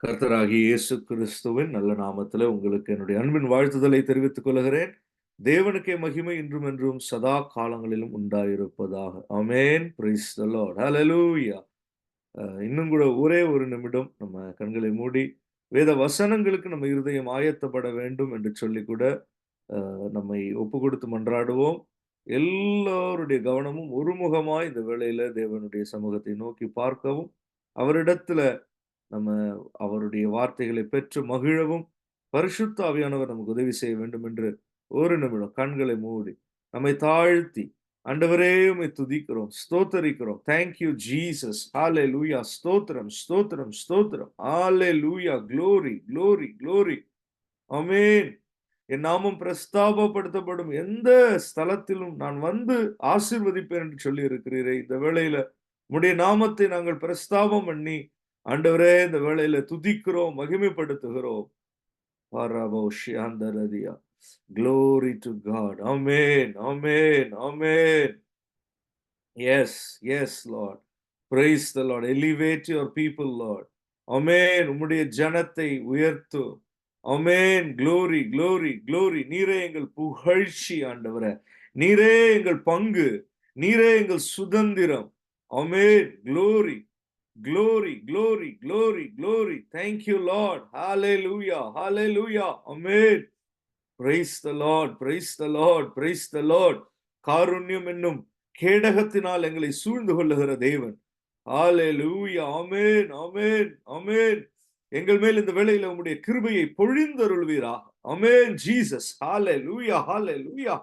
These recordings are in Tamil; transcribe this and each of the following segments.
கர்த்தராகிய இயேசு கிறிஸ்துவின் நல்ல நாமத்திலே உங்களுக்கு என்னுடைய அன்பின் வாழ்த்துதலை தெரிவித்துக் கொள்கிறேன். தேவனுக்கே மகிமை இன்றும் என்றும் சதா காலங்களிலும் உண்டாயிருப்பதாக. ஆமென். Price the Lord. ஹல்லேலூயா. இன்னும் கூட ஒரே ஒரு நிமிடம் நம்ம கண்களை மூடி வேத வசனங்களுக்கு நம்ம இருதயம் ஆயத்தப்பட வேண்டும் என்று சொல்லி கூட நம்மை ஒப்புக்கொடுத்து மன்றாடுவோம். எல்லோருடைய கவனமும் ஒருமுகமாய் இந்த வேளையில தேவனுடைய சமூகத்தை நோக்கி பார்க்கவும், அவரிடத்துல நம்ம அவருடைய வார்த்தைகளை பெற்று மகிழவும், பரிசுத்த ஆவியானவர் நமக்கு உதவி செய்ய வேண்டும் என்று ஒரு நிமிடம் கண்களை மூடி, நம்மை தாழ்த்தி, ஆண்டவரே உம்மை துதிக்கிறோம், ஸ்தோத்தரிக்கிறோம். Thank you Jesus. ஹalleluya. ஸ்தோத்திரம், ஸ்தோத்திரம், ஸ்தோத்திரம். ஹalleluya. Glory, glory, glory. ஆமென். என் நாமம் பிரஸ்தாபப்படுத்தப்படும் எந்த ஸ்தலத்திலும் நான் வந்து ஆசீர்வதிப்பேன் என்று சொல்லி இருக்கிறீரே. இந்த வேளையில உம்முடைய நாமத்தை நாங்கள் பிரஸ்தாபம் பண்ணி, ஆண்டவரே இந்த வேளையில துதிக்கிறோம், மகிமைப்படுத்துகிறோம். பரபோஷியாந்தரதியா. Glory to God. Amen. Amen. Amen. Yes, yes, Lord. Praise the Lord. Elevate your people, Lord. Amen. உம்முடைய ஜனத்தை உயர்த்து. Amen. Glory, glory, glory. நீரே எங்கள் புகழ்ச்சி ஆண்டவரே. நீரே எங்கள் பங்கு. நீரே எங்கள் சுதந்திரம். Amen. Glory. Glory, glory, glory, glory. Thank you, Lord. Hallelujah, hallelujah. Amen. Praise the Lord, praise the Lord, praise the Lord. காருண்யம் என்னும் கேடகத்தினால் எங்களை சூழ்ந்து கொள்ளுகிற தேவன். ஹalleluya. ஆமென், ஆமென், ஆமென். எங்கள் மேல் இந்த வேளையில உம்முடைய கிருபையை பொழிந்தருள்வீராக. Amen Jesus. ஹalleluya, hallelujah.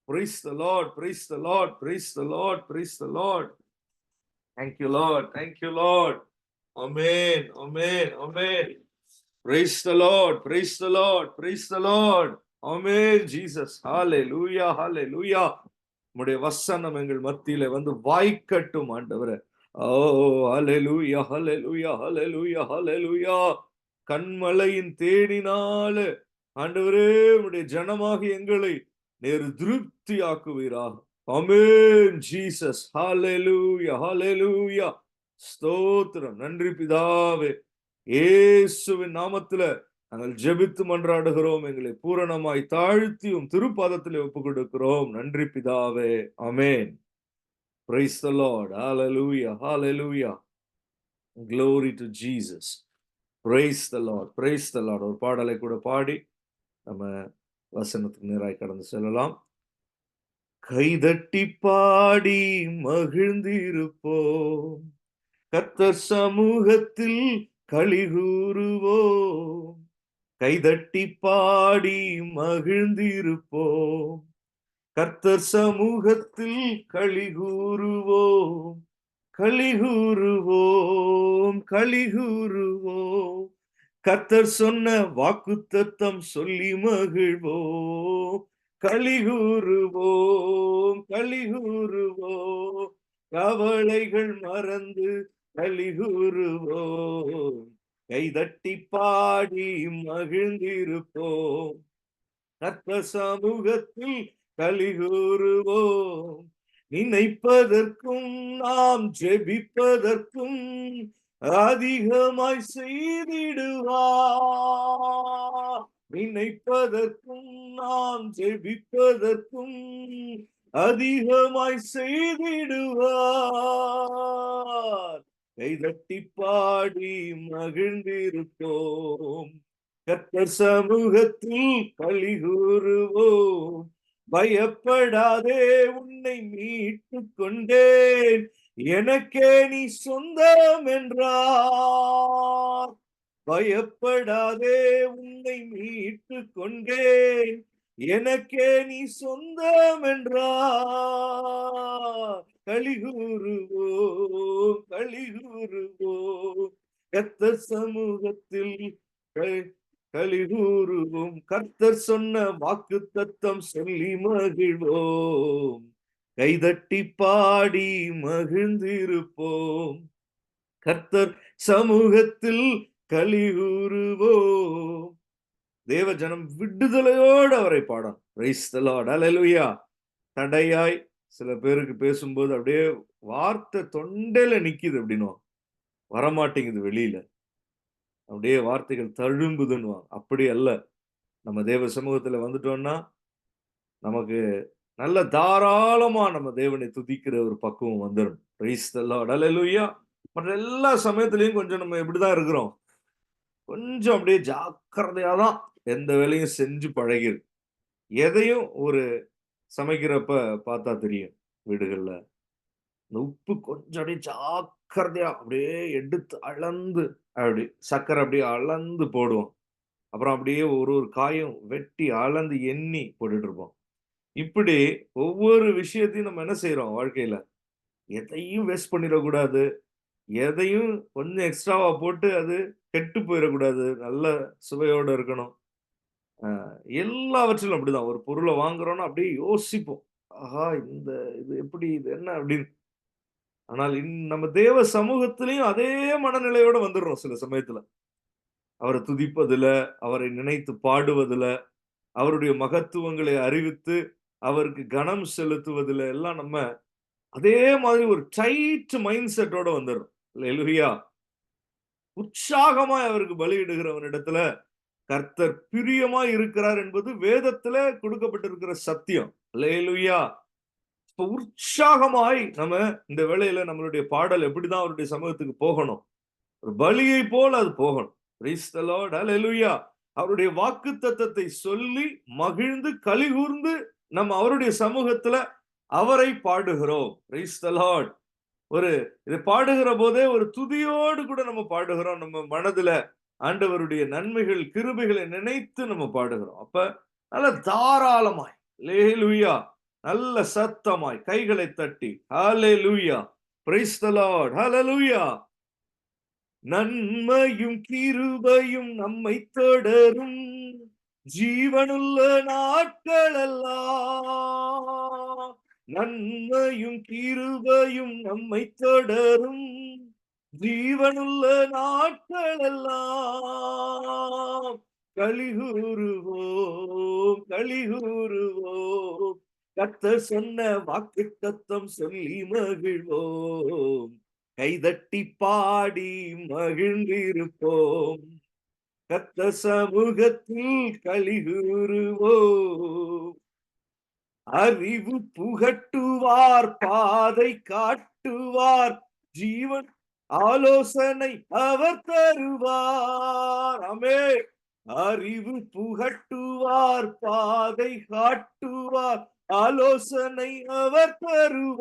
Praise the Lord, praise the Lord, praise the Lord, praise the Lord. Thank you, Lord. Thank you, Lord. Amen. Amen. Amen. Praise the Lord. Praise the Lord. Praise the Lord. Amen. Jesus. Hallelujah. Hallelujah. உம்முடைய வசனம் எங்கள் மத்தியில வந்து வாய்க்கட்டும் ஆண்டவரே. ஓ ஹalleluya. Hallelujah. Hallelujah. Hallelujah. கண்மலையின் தேனினால ஆண்டவரே உம்முடைய ஜனமாகிய எங்களை நேர் திருப்தியாக்குவீராக. ஆமென் ஜீசஸ். ஹalleluya. Hallelujah. ஸ்தோத்திரம். நன்றி பிதாவே. இயேசுவின் நாமத்தில நாங்கள் ஜெபித்து மன்றாடுகிறோம். எங்களை பூரணமாய் தாழ்த்தியும் திருப்பாதத்திலே ஒப்புக் கொடுக்கிறோம். நன்றி பிதாவே. ஆமென். Praise the Lord. Hallelujah. Hallelujah. Glory to Jesus. Praise the Lord. Praise the Lord. ஒரு பாடலை கூட பாடி நம்ம வசனத்துக்கு நேராய் கடந்து செல்லலாம். கைதட்டி பாடி மகிழ்ந்திருப்போம், கர்த்தர் சமூகத்தில் களிகூருவோம். கைதட்டி பாடி மகிழ்ந்திருப்போம், கர்த்தர் சமூகத்தில் களிகூருவோம். களிகூருவோம், களிகூருவோம். கர்த்தர் சொன்ன வாக்குத்தத்தம் சொல்லி மகிழ்வோம். களிகூருவோம், களிகூருவோம். கவலைகள் மறந்து களிகூருவோம். கைதட்டி பாடி மகிழ்ந்திருப்போம், கர்த்தர் சமூகத்தில் களிகூருவோம். நினைப்பதற்கும் நாம் ஜெபிப்பதற்கும் அதிகமாய் செய்திடுவார். நினைப்பதற்கும் நாம் ஜெபிப்பதற்கும் அதிகமாய் செய்திடுவார். கைதட்டி பாடி மகிழ்ந்திருப்போம், கர்த்தர் சமூகத்தில் களிகூருவோம். பயப்படாதே, உன்னை மீட்டுக் கொண்டேன், எனக்கே நீ சொந்தம் என்றார். பயப்படாதே, உன்னை மீட்டுக் கொண்டேன், எனக்கே நீ சொந்தம் என்றார். களிகூருவோம், களிகூருவோம். கர்த்தர் சமூகத்தில் களிகூருவோம். கர்த்தர் சொன்ன வாக்குத்தத்தம் சொல்லி மகிழ்வோம். கைதட்டி பாடி மகிழ்ந்திருப்போம், கர்த்தர் சமூகத்தில் களிகூருவோம். தேவ ஜனம் விடுதலையோடு அவரை பாடும். Praise the Lord. ஹல்லேலூயா. தடையாய் சில பேருக்கு பேசும்போது அப்படியே வார்த்தை தொண்டையில நிக்குது, அப்படின்னும் வரமாட்டேங்குது வெளியில. அப்படியே வார்த்தைகள் தழும்புதுன்னுவாங்க. அப்படி அல்ல. நம்ம தேவ சமூகத்துல வந்துட்டோம்னா, நமக்கு நல்ல தாராளமா நம்ம தேவனை துதிக்கிற ஒரு பக்குவம் வந்துரும். Praise the Lord. அல்லேலூயா. மற்ற எல்லா சமயத்திலயும் கொஞ்சம் நம்ம இப்படிதான் இருக்கிறோம். கொஞ்சம் அப்படியே ஜாக்கிரதையா தான் எந்த வேலையும் செஞ்சு பழகிரு. எதையும் ஒரு சமைக்கிறப்ப பார்த்தா தெரியும் வீடுகள்ல. இந்த உப்பு கொஞ்சம் அப்படியே ஜாக்கிரதையா அப்படியே எடுத்து அளந்து அப்படி சர்க்கரை அப்படியே அளந்து போடுவோம். அப்புறம் அப்படியே ஒரு ஒரு காயும் வெட்டி அளந்து எண்ணி போட்டுட்டு இருப்போம். இப்படி ஒவ்வொரு விஷயத்தையும் நம்ம என்ன செய்றோம் வாழ்க்கையில? எதையும் வேஸ்ட் பண்ணிறக்கூடாது. எதையும் கொஞ்சம் எக்ஸ்ட்ராவா போட்டு அது கெட்டு போயிறக்கூடாது. நல்ல சுவையோட இருக்கணும். அ எல்லாவற்றிலும் அப்படிதான். ஒரு பொருள வாங்குறோம்னா அப்படியே யோசிப்போம். ஆஹா! இது எப்படி? இது என்ன? அப்படின்னு. ஆனால் நம்ம தேவ சமூகத்திலயும் அதே மனநிலையோட வந்துடுறோம் சில சமயத்துல. அவர துதிப்பதுல, அவரை நினைத்து பாடுவதுல, அவருடைய மகத்துவங்களை அறிவித்து, அவருக்கு கனம் செலுத்துவதில எல்லாம் நம்ம அதே மாதிரி ஒரு டைட் மைண்ட் செட்டோட வந்துர்றோம். அல்லேலூயா! உற்சாகமாய் அவருக்கு பலியிடுகிறவனிடத்துல கர்த்தர் பிரியமாய் இருக்கிறார் என்பது வேதத்தில கொடுக்கப்பட்டிருக்கிற சத்தியம். அல்லேலூயா! இப்ப உற்சாகமாய் நம்ம இந்த வேளையில நம்மளுடைய பாடல் எப்படிதான் அவருடைய சமூகத்துக்கு போகணும்? ஒரு பலியை போல அது போகணும். Praise the Lord. ஹalleluya. அவருடைய வாக்குத்தத்தத்தை சொல்லி மகிழ்ந்து களிகூர்ந்து நம்ம அவருடைய சமூகத்துல அவரை பாடுகிறோம். Praise the Lord. ஒரு இதை பாடுகிற போதே ஒரு துதியோடு கூட நம்ம பாடுகிறோம். நம்ம மனதுல ஆண்டவருடைய நன்மைகள், கிருபைகளை நினைத்து நம்ம பாடுகிறோம். அப்ப நல்ல தாராளமாய் அல்லேலூயா நல்ல சத்தமாய் கைகளை தட்டி ஹalleluya. Price the Lord. ஹalleluya. நன்மையும் கிருபையும் நம்மை தொடரும் ஜீவனுள்ள நாட்களெல்லாம். நன்மையும் கிருபையும் நம்மை தொடரும் ஜீவனுள்ள நாட்களெல்லாம். களிகூறுவோம் களிகூறுவோம் கர்த்தர் சொன்ன வாக்குத்தத்தம் சொல்லி மகிழ்வோம். கைதட்டி பாடி மகிழ்ந்திருப்போம். கர்த்தர் சமூகத்தில் களிகூறுவோம். அறிவு புகட்டுவார் பாதை காட்டுவார் ஜீவன் ஆலோசனை அவர் தருவார். ஆமென். அறிவு புகட்டுவார் பாதை காட்டுவார் ஆலோசனை அவர் தருவார்.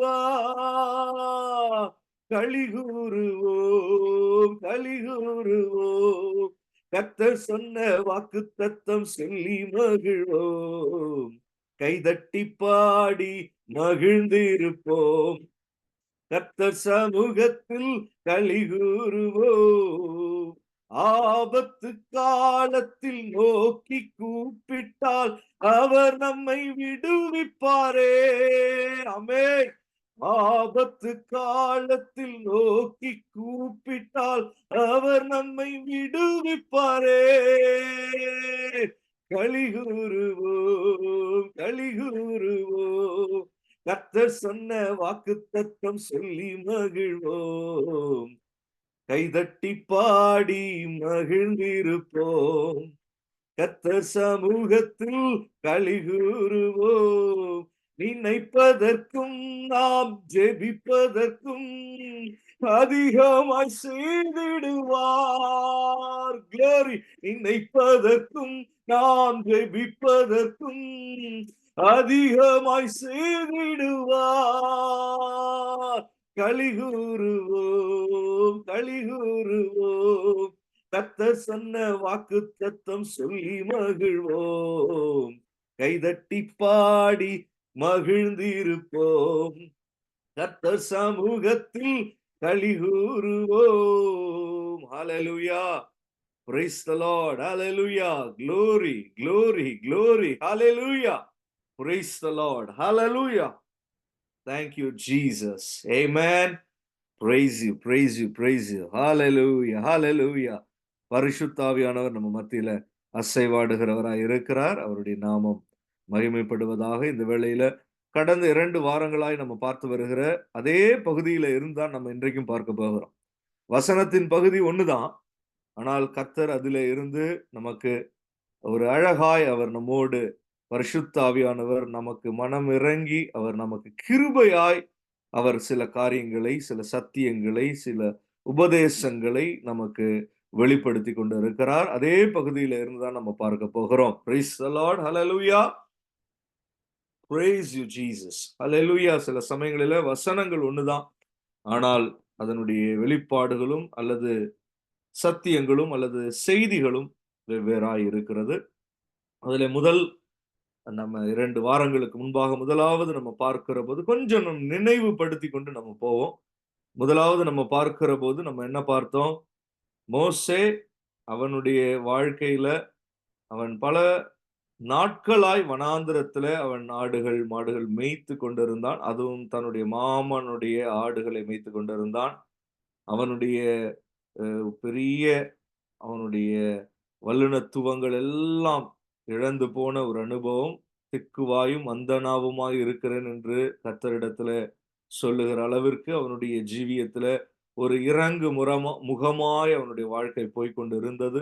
களிகூறுவோம் களிகூறுவோம் கர்த்தர் சொன்ன வாக்குத்தத்தம் சொல்லி மகிழ்வோம். கைதட்டி பாடி மகிழ்ந்திருப்போம். கர்த்தர் சமூகத்தில் களிகூறுவோம். ஆபத்து காலத்தில் நோக்கி கூப்பிட்டால் அவர் நம்மை விடுவிப்பாரே. ஆமென். ஆபத்து காலத்தில் நோக்கி கூப்பிட்டால் அவர் நம்மை விடுவிப்பாரே. களிகூறுவோம் களிகூறுவோம் கர்த்தர் சொன்ன வாக்குத்தத்தம் சொல்லி மகிழ்வோம். கைதட்டி பாடி மகிழ்ந்திருப்போம். கர்த்தர் சமூகத்தில் களிகூறுவோம். நினைப்பதற்கும் நாம் ஜெபிப்பதற்கும் அதிகமாய் செய்திடுவார். Glory. நினைப்பதற்கும் நாம் ஜெபிப்பதற்கும் அதிகமாய் செய்திடுவார். களிகூறுவோம் களிகூறுவோம் கர்த்தர் சொன்ன வாக்குத்தத்தம் சொல்லி மகிழ்வோம். கைதட்டி பாடி மகிழ்ந்திருப்போம். கர்த்தர் சமூகத்தில் களிகூறுவோம். ஹalleluya. Praise the Lord. Hallelujah. Glory, glory, glory. Hallelujah. Praise the Lord. Hallelujah. Thank you, Jesus. Amen. Praise you, praise you, praise you. Hallelujah, hallelujah. பரிசுத்த ஆவியானவர் நம்ம மத்தியில அசைவாடுகிறவராய் இருக்கிறார். அவருடைய நாமம் மகிமைப்படுவதாக. இந்த வேளையில கடந்த 2 வாரங்களாய் நம்ம பார்த்து வருகிற அதே பகுதியில இருந்தா நம்ம இன்றைக்கும் பார்க்க போகிறோம். வசனத்தின் பகுதி ஒண்ணுதான். ஆனால் கர்த்தர் அதிலே இருந்து நமக்கு ஒரு அழகாய் அவர் நம்மோடு பரிசுத்த ஆவியானவர் நமக்கு மனம் இறங்கி அவர் நமக்கு கிருபையாய் அவர் சில காரியங்களை, சில சத்தியங்களை, சில உபதேசங்களை நமக்கு வெளிப்படுத்தி கொண்டு இருக்கிறார். அதே பகுதியில இருந்து தான் நம்ம பார்க்க போகிறோம். Praise the Lord. ஹalleluya. Praise you Jesus. ஹalleluya. சில சமயங்களில வசனங்கள் ஒண்ணுதான். ஆனால் அதனுடைய வெளிப்பாடுகளும் அல்லது சத்தியங்களும் அல்லது செய்திகளும் வெவ்வேறாய் இருக்கிறது. அதிலே முதல் நம்ம 2 வாரங்களுக்கு முன்பாக முதலாவது நம்ம பார்க்கிறபோது கொஞ்சம் நினைவுபடுத்திக் கொண்டு நம்ம போவோம். முதலாவது நம்ம பார்க்கிறபோது நம்ம என்ன பார்த்தோம்? மோசே அவனுடைய வாழ்க்கையில அவன் பல நாட்களாய் வனாந்திரத்தில அவன் ஆடுகள், மாடுகள் மேய்த்துக் கொண்டிருந்தான். அதுவும் தன்னுடைய மாமனுடைய ஆடுகளை மேய்த்துக் கொண்டிருந்தான். அவனுடைய பெரிய அவனுடைய வல்லுனத்துவங்கள் எல்லாம் இழந்து போன ஒரு அனுபவம். திக்குவாயும் அந்தனாவுமாய் இருக்கிறேன் என்று கர்த்தரிடத்தில சொல்லுகிற அளவிற்கு அவனுடைய ஜீவியத்தில ஒரு இறங்கு முகமாய் அவனுடைய வாழ்க்கை போய்க்கொண்டு இருந்தது.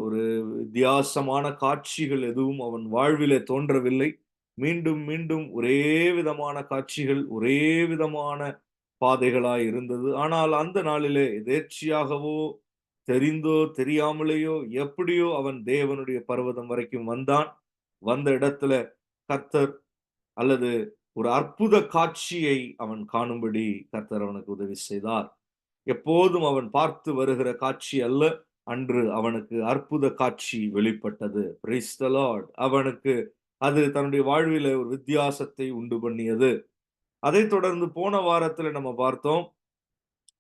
ஒரு வித்தியாசமான காட்சிகள் எதுவும் அவன் வாழ்விலே தோன்றவில்லை. மீண்டும் மீண்டும் ஒரே விதமான காட்சிகள், ஒரே விதமான பாதைகளாய் இருந்தது. ஆனால் அந்த நாளிலே எதேர்ச்சியாகவோ, தெரிந்தோ, தெரியாமலேயோ, எப்படியோ அவன் தேவனுடைய பர்வதம் வரைக்கும் வந்தான். வந்த இடத்துல கர்த்தர் அல்லது ஒரு அற்புத காட்சியை அவன் காணும்படி கர்த்தர் அவனுக்கு உதவி செய்தார். எப்போதும் அவன் பார்த்து வருகிற காட்சி அல்ல, அன்று அவனுக்கு அற்புத காட்சி வெளிப்பட்டது. Price the Lord. அவனுக்கு அது தன்னுடைய வாழ்வில ஒரு வித்தியாசத்தை உண்டு பண்ணியது. அதைத் தொடர்ந்து போன வாரத்துல நம்ம பார்த்தோம்.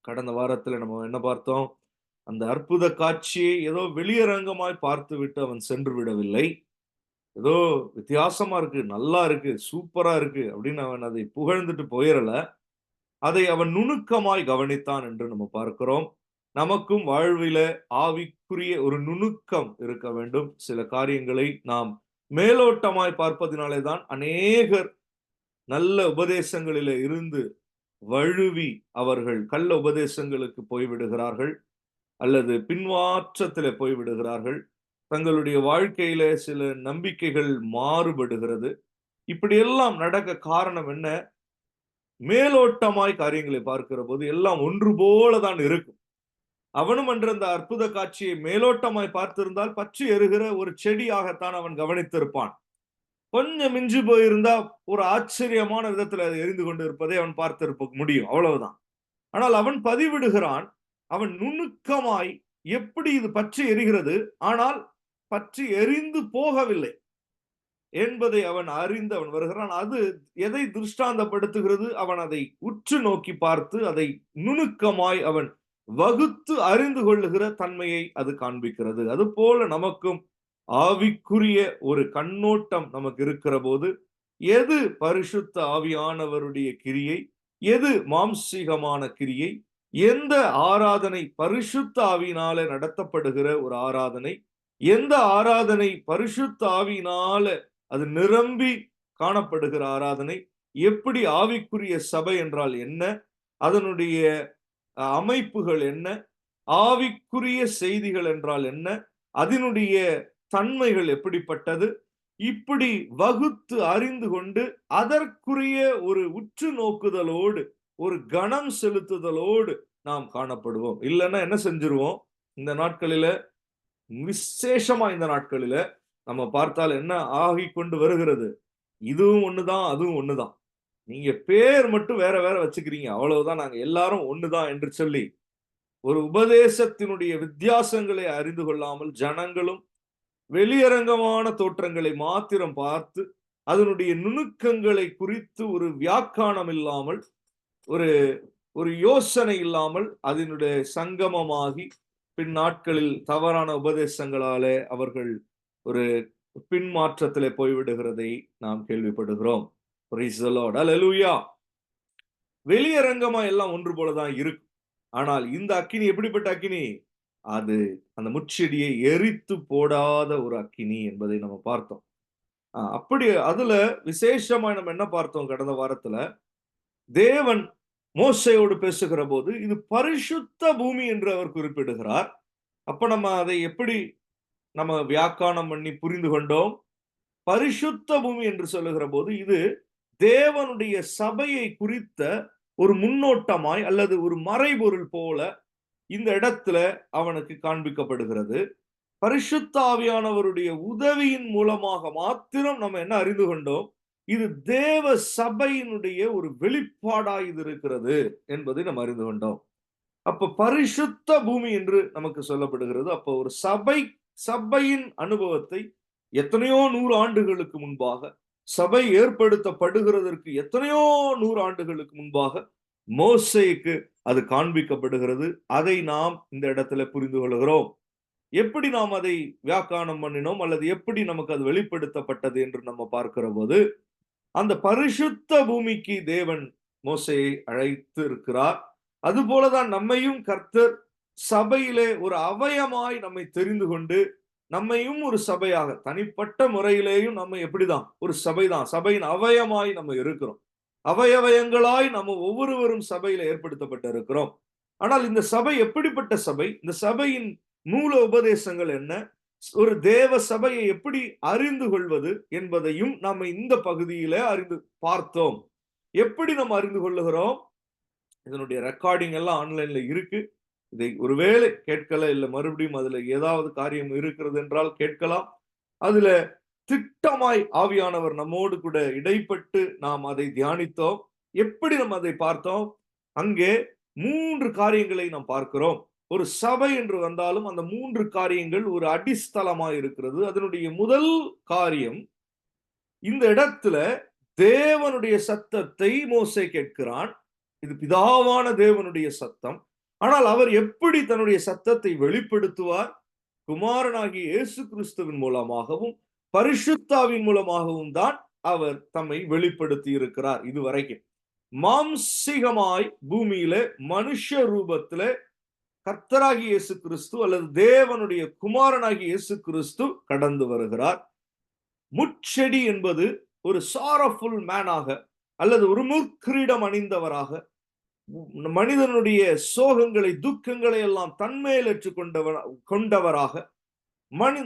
கடந்த வாரத்துல நம்ம என்ன பார்த்தோம்? அந்த அற்புத காட்சியை ஏதோ வெளியரங்கமாய் பார்த்துவிட்டு அவன் சென்று விடவில்லை. ஏதோ வித்தியாசமா இருக்கு, நல்லா இருக்கு, சூப்பரா இருக்கு அப்படின்னு அவன் அதை புகழ்ந்துட்டு போயிறல. அதை அவன் நுணுக்கமாய் கவனித்தான் என்று நம்ம பார்க்கிறோம். நமக்கும் வாழ்வில ஆவிக்குரிய ஒரு நுணுக்கம் இருக்க வேண்டும். சில காரியங்களை நாம் மேலோட்டமாய் பார்ப்பதினாலே தான் அநேகர் நல்ல உபதேசங்களிலே இருந்து வழுவி அவர்கள் கள்ள உபதேசங்களுக்கு போய்விடுகிறார்கள் அல்லது பின்மாற்றத்திலே போய்விடுகிறார்கள். தங்களுடைய வாழ்க்கையில சில நம்பிக்கைகள் மாறுபடுகிறது. இப்படியெல்லாம் நடக்க காரணம் என்ன? மேலோட்டமாய் காரியங்களை பார்க்கிற போது எல்லாம் ஒன்று போல தான் இருக்கும். அவனும் அன்று அந்த அற்புத காட்சியை மேலோட்டமாய் பார்த்திருந்தால் பற்றி எரிகிற ஒரு செடியாகத்தான் அவன் கவனித்திருப்பான். கொஞ்சம் மிஞ்சி போயிருந்தா ஒரு ஆச்சரியமான விதத்தில் அது எரிந்து கொண்டு இருப்பதை அவன் பார்த்திருக்க முடியும். அவ்வளவுதான். ஆனால் அவன் பதிவிடுகிறான். அவன் நுணுக்கமாய் எப்படி இது பற்றி எரிகிறது, ஆனால் பற்றி எரிந்து போகவில்லை என்பதை அவன் அறிந்து அவன் வருகிறான். அது எதை திருஷ்டாந்தப்படுத்துகிறது? அவன் அதை உற்று நோக்கி பார்த்து அதை நுணுக்கமாய் அவன் வகுத்து அறிந்து கொள்ளுகிற தன்மையை அது காண்பிக்கிறது. அது போல நமக்கும் ஆவிக்குரிய ஒரு கண்ணோட்டம் நமக்கு இருக்கிற போது எது பரிசுத்த ஆவியானவருடைய கிரியை, எது மாம்சீகமான கிரியை, எந்த ஆராதனை பரிசுத்த ஆவியினால நடத்தப்படுகிற ஒரு ஆராதனை, எந்த ஆராதனை பரிசுத்த ஆவியினால அது நிரம்பி காணப்படுகிற ஆராதனை, எப்படி ஆவிக்குரிய சபை என்றால் என்ன, அதனுடைய அமைப்புகள் என்ன, ஆவிக்குரிய செய்திகள் என்றால் என்ன, அதனுடைய தன்மைகள் எப்படிப்பட்டது, இப்படி வகுத்து அறிந்து கொண்டு அதற்குரிய ஒரு உற்று நோக்குதலோடு ஒரு கனம் செலுத்துதலோடு நாம் காணப்படுவோம். இல்லைன்னா என்ன செஞ்சிருவோம்? இந்த நாட்களில விசேஷமா இந்த நாட்களில நம்ம பார்த்தால் என்ன ஆகிக்கொண்டு வருகிறது? இதுவும் ஒண்ணுதான், அதுவும் ஒண்ணுதான். நீங்க பேர் மட்டும் வேற வேற வச்சுக்கிறீங்க, அவ்வளவுதான். நாங்க எல்லாரும் ஒண்ணுதான் என்று சொல்லி ஒரு உபதேசத்தினுடைய வித்தியாசங்களை அறிந்து கொள்ளாமல் ஜனங்களும் வெளியரங்கமான தோற்றங்களை மாத்திரம் பார்த்து அதனுடைய நுணுக்கங்களை குறித்து ஒரு வியாக்கானம் இல்லாமல், ஒரு ஒரு யோசனை இல்லாமல் அதனுடைய சங்கமமாகி பின் நாட்களில் தவறான உபதேசங்களாலே அவர்கள் ஒரு பின்மாற்றத்திலே போய்விடுகிறதை நாம் கேள்விப்படுகிறோம். Praise the Lord. Hallelujah. வெளியரங்கமா எல்லாம் ஒன்று போலதான் இருக்கும். ஆனால் இந்த அக்கினி எப்படிப்பட்ட அக்கினி? அது அந்த முட்செடியை எரித்து போடாத ஒரு அக்கினி என்பதை நம்ம பார்த்தோம். அப்படி அதுல விசேஷமா நம்ம என்ன பார்த்தோம் கடந்த வாரத்துல? தேவன் மோசேயோடு பேசுகிற போது இது பரிசுத்த பூமி என்று அவர் குறிப்பிடுகிறார். அப்ப நம்ம அதை எப்படி நம்ம வியாக்கானம் பண்ணி புரிந்து கொண்டோம்? பரிசுத்த பூமி என்று சொல்லுகிற போது இது தேவனுடைய சபையை குறித்த ஒரு முன்னோட்டமாய் அல்லது ஒரு மறைபொருள் போல இந்த இடத்துல அவனுக்கு காண்பிக்கப்படுகிறது. பரிசுத்த ஆவியானவருடைய உதவியின் மூலமாக மாத்திரம் நம்ம என்ன அறிந்து கொண்டோம்? இது தேவ சபையினுடைய ஒரு வெளிப்பாடாய் இது இருக்கிறது என்பதை நம்ம அறிந்து கொண்டோம். அப்ப பரிசுத்த பூமி என்று நமக்கு சொல்லப்படுகிறது. அப்ப ஒரு சபையின் அனுபவத்தை எத்தனையோ 100 ஆண்டுகளுக்கு முன்பாக, சபை ஏற்படுத்தப்படுகிறதற்கு எத்தனையோ 100 ஆண்டுகளுக்கு முன்பாக மோசேக்கு அது காண்பிக்கப்படுகிறது. அதை நாம் இந்த இடத்துல புரிந்து கொள்கிறோம். எப்படி நாம் அதை வியாக்கானம் பண்ணினோம் அல்லது எப்படி நமக்கு அது வெளிப்படுத்தப்பட்டது என்று நம்ம பார்க்கிற போது, அந்த பரிசுத்த பூமிக்கு தேவன் மோசேயை அழைத்து இருக்கிறார். அதுபோலதான் நம்மையும் கர்த்தர் சபையிலே ஒரு அவயமாய் நம்மை தெரிந்து கொண்டு, நம்மையும் ஒரு சபையாக தனிப்பட்ட முறையிலேயும் நம்ம எப்படிதான் ஒரு சபைதான், சபையின் அவயமாய் நம்ம இருக்கிறோம். அவயவயங்களாய் நம்ம ஒவ்வொருவரும் சபையில ஏற்படுத்தப்பட்டு இருக்கிறோம். ஆனால் இந்த சபை எப்படிப்பட்ட சபை? இந்த சபையின் மூல உபதேசங்கள் என்ன? ஒரு தேவ சபையை எப்படி அறிந்து கொள்வது என்பதையும் நாம இந்த பகுதியில அறிந்து பார்த்தோம். எப்படி நம்ம அறிந்து கொள்ளுகிறோம்? இதனுடைய ரெக்கார்டிங் எல்லாம் ஆன்லைன்ல இருக்கு. இதை ஒருவேளை கேட்கல, இல்ல மறுபடியும் அதுல ஏதாவது காரியம் இருக்கிறது என்றால் கேட்கலாம். அதுல திட்டமாய் ஆவியானவர் நம்மோடு கூட இடைப்பட்டு நாம் அதை தியானித்தோம். எப்படி நம்ம அதை பார்த்தோம்? அங்கே 3 காரியங்களை நாம் பார்க்கிறோம். ஒரு சபை என்று வந்தாலும் அந்த 3 காரியங்கள் ஒரு அடிஸ்தலமாய் இருக்கிறது. அதனுடைய முதல் காரியம், இந்த இடத்துல தேவனுடைய சத்தத்தை மோசே கேட்கிறான். இது பிதாவான தேவனுடைய சத்தம். ஆனால் அவர் எப்படி தன்னுடைய சத்தத்தை வெளிப்படுத்துவார்? குமாரனாகிய இயேசு கிறிஸ்துவின் மூலமாகவும் பரிசுத்தாவின் மூலமாகவும் தான் அவர் தம்மை வெளிப்படுத்தி இருக்கிறார். இதுவரைக்கும் மாம்சீகமாய் பூமியில மனுஷ ரூபத்தில கர்த்தராகிய இயேசு கிறிஸ்து அல்லது தேவனுடைய குமாரனாகிய இயேசு கிறிஸ்து கடந்து வருகிறார். முட்செடி என்பது ஒரு சாரஃபுல் மேனாக அல்லது ஒரு முற்கிரீடம் அணிந்தவராக, மனிதனுடைய சோகங்களை துக்கங்களை எல்லாம் தன்மேல் கொண்டவராக,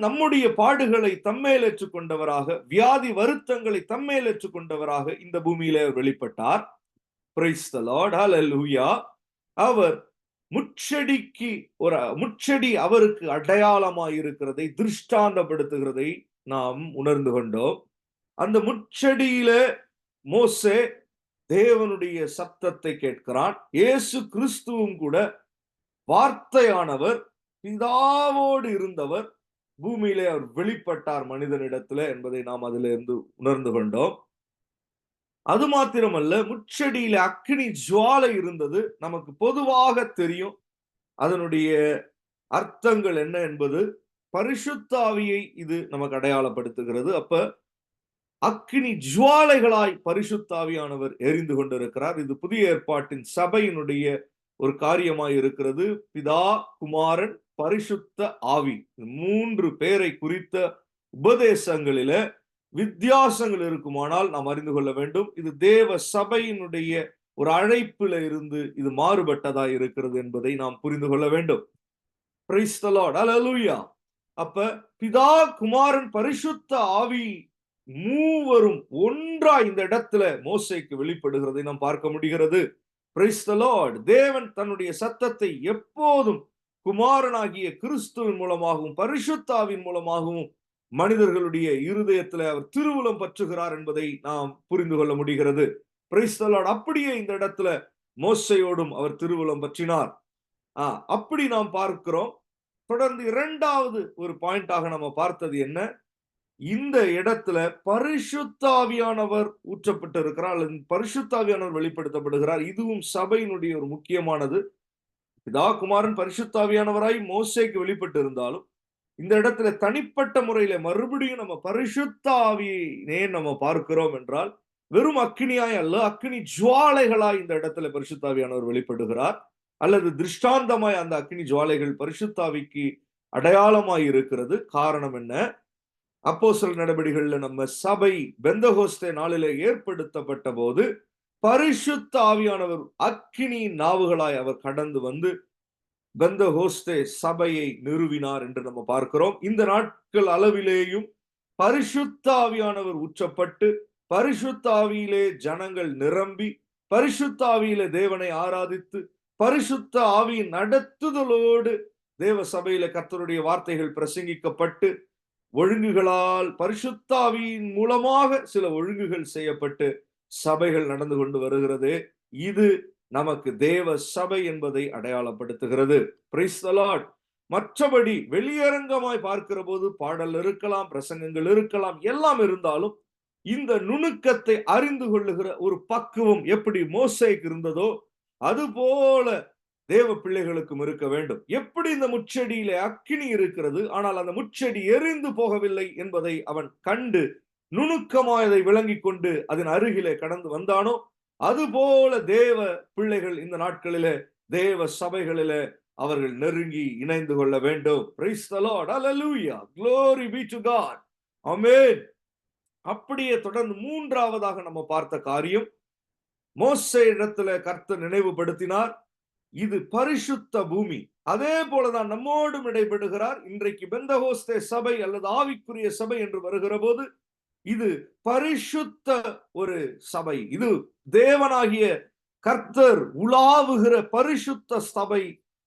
நம்முடைய பாடுகளை தம்மேல் கொண்டவராக, வியாதி வருத்தங்களை தம்மேல் கொண்டவராக இந்த பூமியிலே அவர் வெளிப்பட்டார். பிரைஸ் தி லார்ட், ஹல்லேலூயா. அவர் முட்செடி அவருக்கு அடையாளமாய் இருக்கிறதை, திருஷ்டாந்தப்படுத்துகிறதை நாம் உணர்ந்து கொண்டோம். அந்த முட்செடியில மோசே தேவனுடைய சத்தத்தை கேட்கிறான். இயேசு கிறிஸ்துவும் கூட வார்த்தையானவர், பிதாவோடு இருந்தவர், பூமியிலே அவர் வெளிப்பட்டார் மனிதனிடத்துல என்பதை நாம் அதிலிருந்து உணர்ந்து கொண்டோம். அது மாத்திரமல்ல, முட்செடியில அக்கினி ஜுவாலை இருந்தது. நமக்கு பொதுவாக தெரியும் அதனுடைய அர்த்தங்கள் என்ன என்பது. பரிசுத்த ஆவியை இது நமக்கு அடையாளப்படுத்துகிறது. அப்ப அக்கினி ஜுவாலைகளாய் பரிசுத்த ஆவியானவர் எரிந்து கொண்டிருக்கிறார். இது புதிய ஏற்பாட்டின் சபையினுடைய ஒரு காரியமாய் இருக்கிறது. பிதா, குமாரன், பரிசுத்த ஆவி, 3 பேரை குறித்த உபதேசங்களில வித்தியாசங்கள் இருக்குமானால் நாம் அறிந்து கொள்ள வேண்டும். இது தேவ சபையினுடைய ஒரு அழைப்புல இருந்து இது மாறுபட்டதா இருக்கிறது என்பதை நாம் புரிந்து கொள்ள வேண்டும். பிரைஸ் தி லார்ட், ஹல்லேலூயா. அப்ப பிதா, குமாரன், பரிசுத்த ஆவி மூவரும் ஒன்றா இந்த இடத்துல மோசேக்கு வெளிப்படுகிறதை நாம் பார்க்க முடிகிறது. Price the Lord. தேவன் தன்னுடைய சத்தத்தை எப்போதும் குமாரனாகிய கிறிஸ்துவின் மூலமாகவும் பரிசுத்த ஆவியின் மூலமாகவும் மனிதர்களுடைய இருதயத்துல அவர் திருவுளம் பற்றுகிறார் என்பதை நாம் புரிந்து கொள்ள முடிகிறது. Price the Lord. அப்படியே இந்த இடத்துல மோசேயோடும் அவர் திருவுளம் பற்றினார். அப்படி நாம் பார்க்கிறோம். தொடர்ந்து 2வது ஒரு பாயிண்டாக நம்ம பார்த்தது என்ன? இந்த இடத்துல பரிசுத்த ஆவியானவர் ஊற்றப்பட்டு இருக்கிறார் அல்லது பரிசுத்த ஆவியானவர் வெளிப்படுத்தப்படுகிறார். இதுவும் சபையினுடைய ஒரு முக்கியமானது. பிதா, குமாரன், பரிசுத்த ஆவியானவராய் மோசேக்கு வெளிப்பட்டு இருந்தாலும் இந்த இடத்துல தனிப்பட்ட முறையில மறுபடியும் நம்ம பரிசுத்த ஆவியை நம்ம பார்க்கிறோம் என்றால் வெறும் அக்கினியாய் அல்ல, அக்கினி ஜுவாலைகளாய் இந்த இடத்துல பரிசுத்த ஆவியானவர் வெளிப்படுகிறார். அல்லது திருஷ்டாந்தமாய் அந்த அக்கினி ஜுவாலைகள் பரிசுத்த ஆவிக்கு அடையாளமாய் இருக்கிறது. காரணம் என்ன? அப்போஸ்தலர் நடபடிகள்ல நம்ம சபை பெந்தகோஸ்தே நாளிலே ஏற்படுத்தப்பட்ட போது பரிசுத்த ஆவியானவர் அக்கினி நாவுகளாய் அவர் கடந்து வந்து பெந்தகோஸ்தே சபையை நிறுவினார் என்று நம்ம பார்க்கிறோம். இந்த நாட்கள் அளவிலேயும் பரிசுத்த ஆவியானவர் ஊற்றப்பட்டு, பரிசுத்த ஆவியிலே ஜனங்கள் நிரம்பி, பரிசுத்த ஆவியிலே தேவனை ஆராதித்து, பரிசுத்த ஆவியின் நடத்துதலோடு தேவ சபையில கர்த்தருடைய வார்த்தைகள் பிரசங்கிக்கப்பட்டு, ஒழுங்குகளால் பரிசுத்த ஆவியின் மூலமாக சில ஒழுங்குகள் செய்யப்பட்டு சபைகள் நடந்து கொண்டு வருகிறது. இது நமக்கு தேவ சபை என்பதை அடையாளப்படுத்துகிறது. Price the Lord. மற்றபடி வெளியரங்கமாய் பார்க்கிற போது பாடல் இருக்கலாம், பிரசங்கங்கள் இருக்கலாம், எல்லாம் இருந்தாலும் இந்த நுணுக்கத்தை அறிந்து கொள்ளுகிற ஒரு பக்குவம் எப்படி மோசேக்கு இருந்ததோ அதுபோல தேவ பிள்ளைகளுக்கும் இருக்க வேண்டும். எப்படி இந்த முச்செடியிலே அக்கினி இருக்கிறது, ஆனால் அந்த முச்செடி எரிந்து போகவில்லை என்பதை அவன் கண்டு நுணுக்கமாய் அதை விளங்கிக் கொண்டு அதன் அருகிலே கடந்து வந்தானோ, அதுபோல தேவ பிள்ளைகள் இந்த நாட்களிலே தேவ சபைகளிலே அவர்கள் நெருங்கி இணைந்து கொள்ள வேண்டும். Praise the Lord. Hallelujah. Glory be to God. Amen. அப்படியே தொடர்ந்து மூன்றாவதாக நம்ம பார்த்த காரியம், மோசே இடத்துல கர்த்தர் நினைவுபடுத்தினார், இது பரிசுத்த பூமி. அதே போலதான் நம்மோடும் இடைபடுகிறார். இன்றைக்கு பெந்தகோஸ்தே சபை அல்லது ஆவிக்குரிய சபை என்று வருகிற போது இது பரிசுத்த ஒரு சபை, இது தேவனாகிய கர்த்தர் உலாவுகிற பரிசுத்த சபை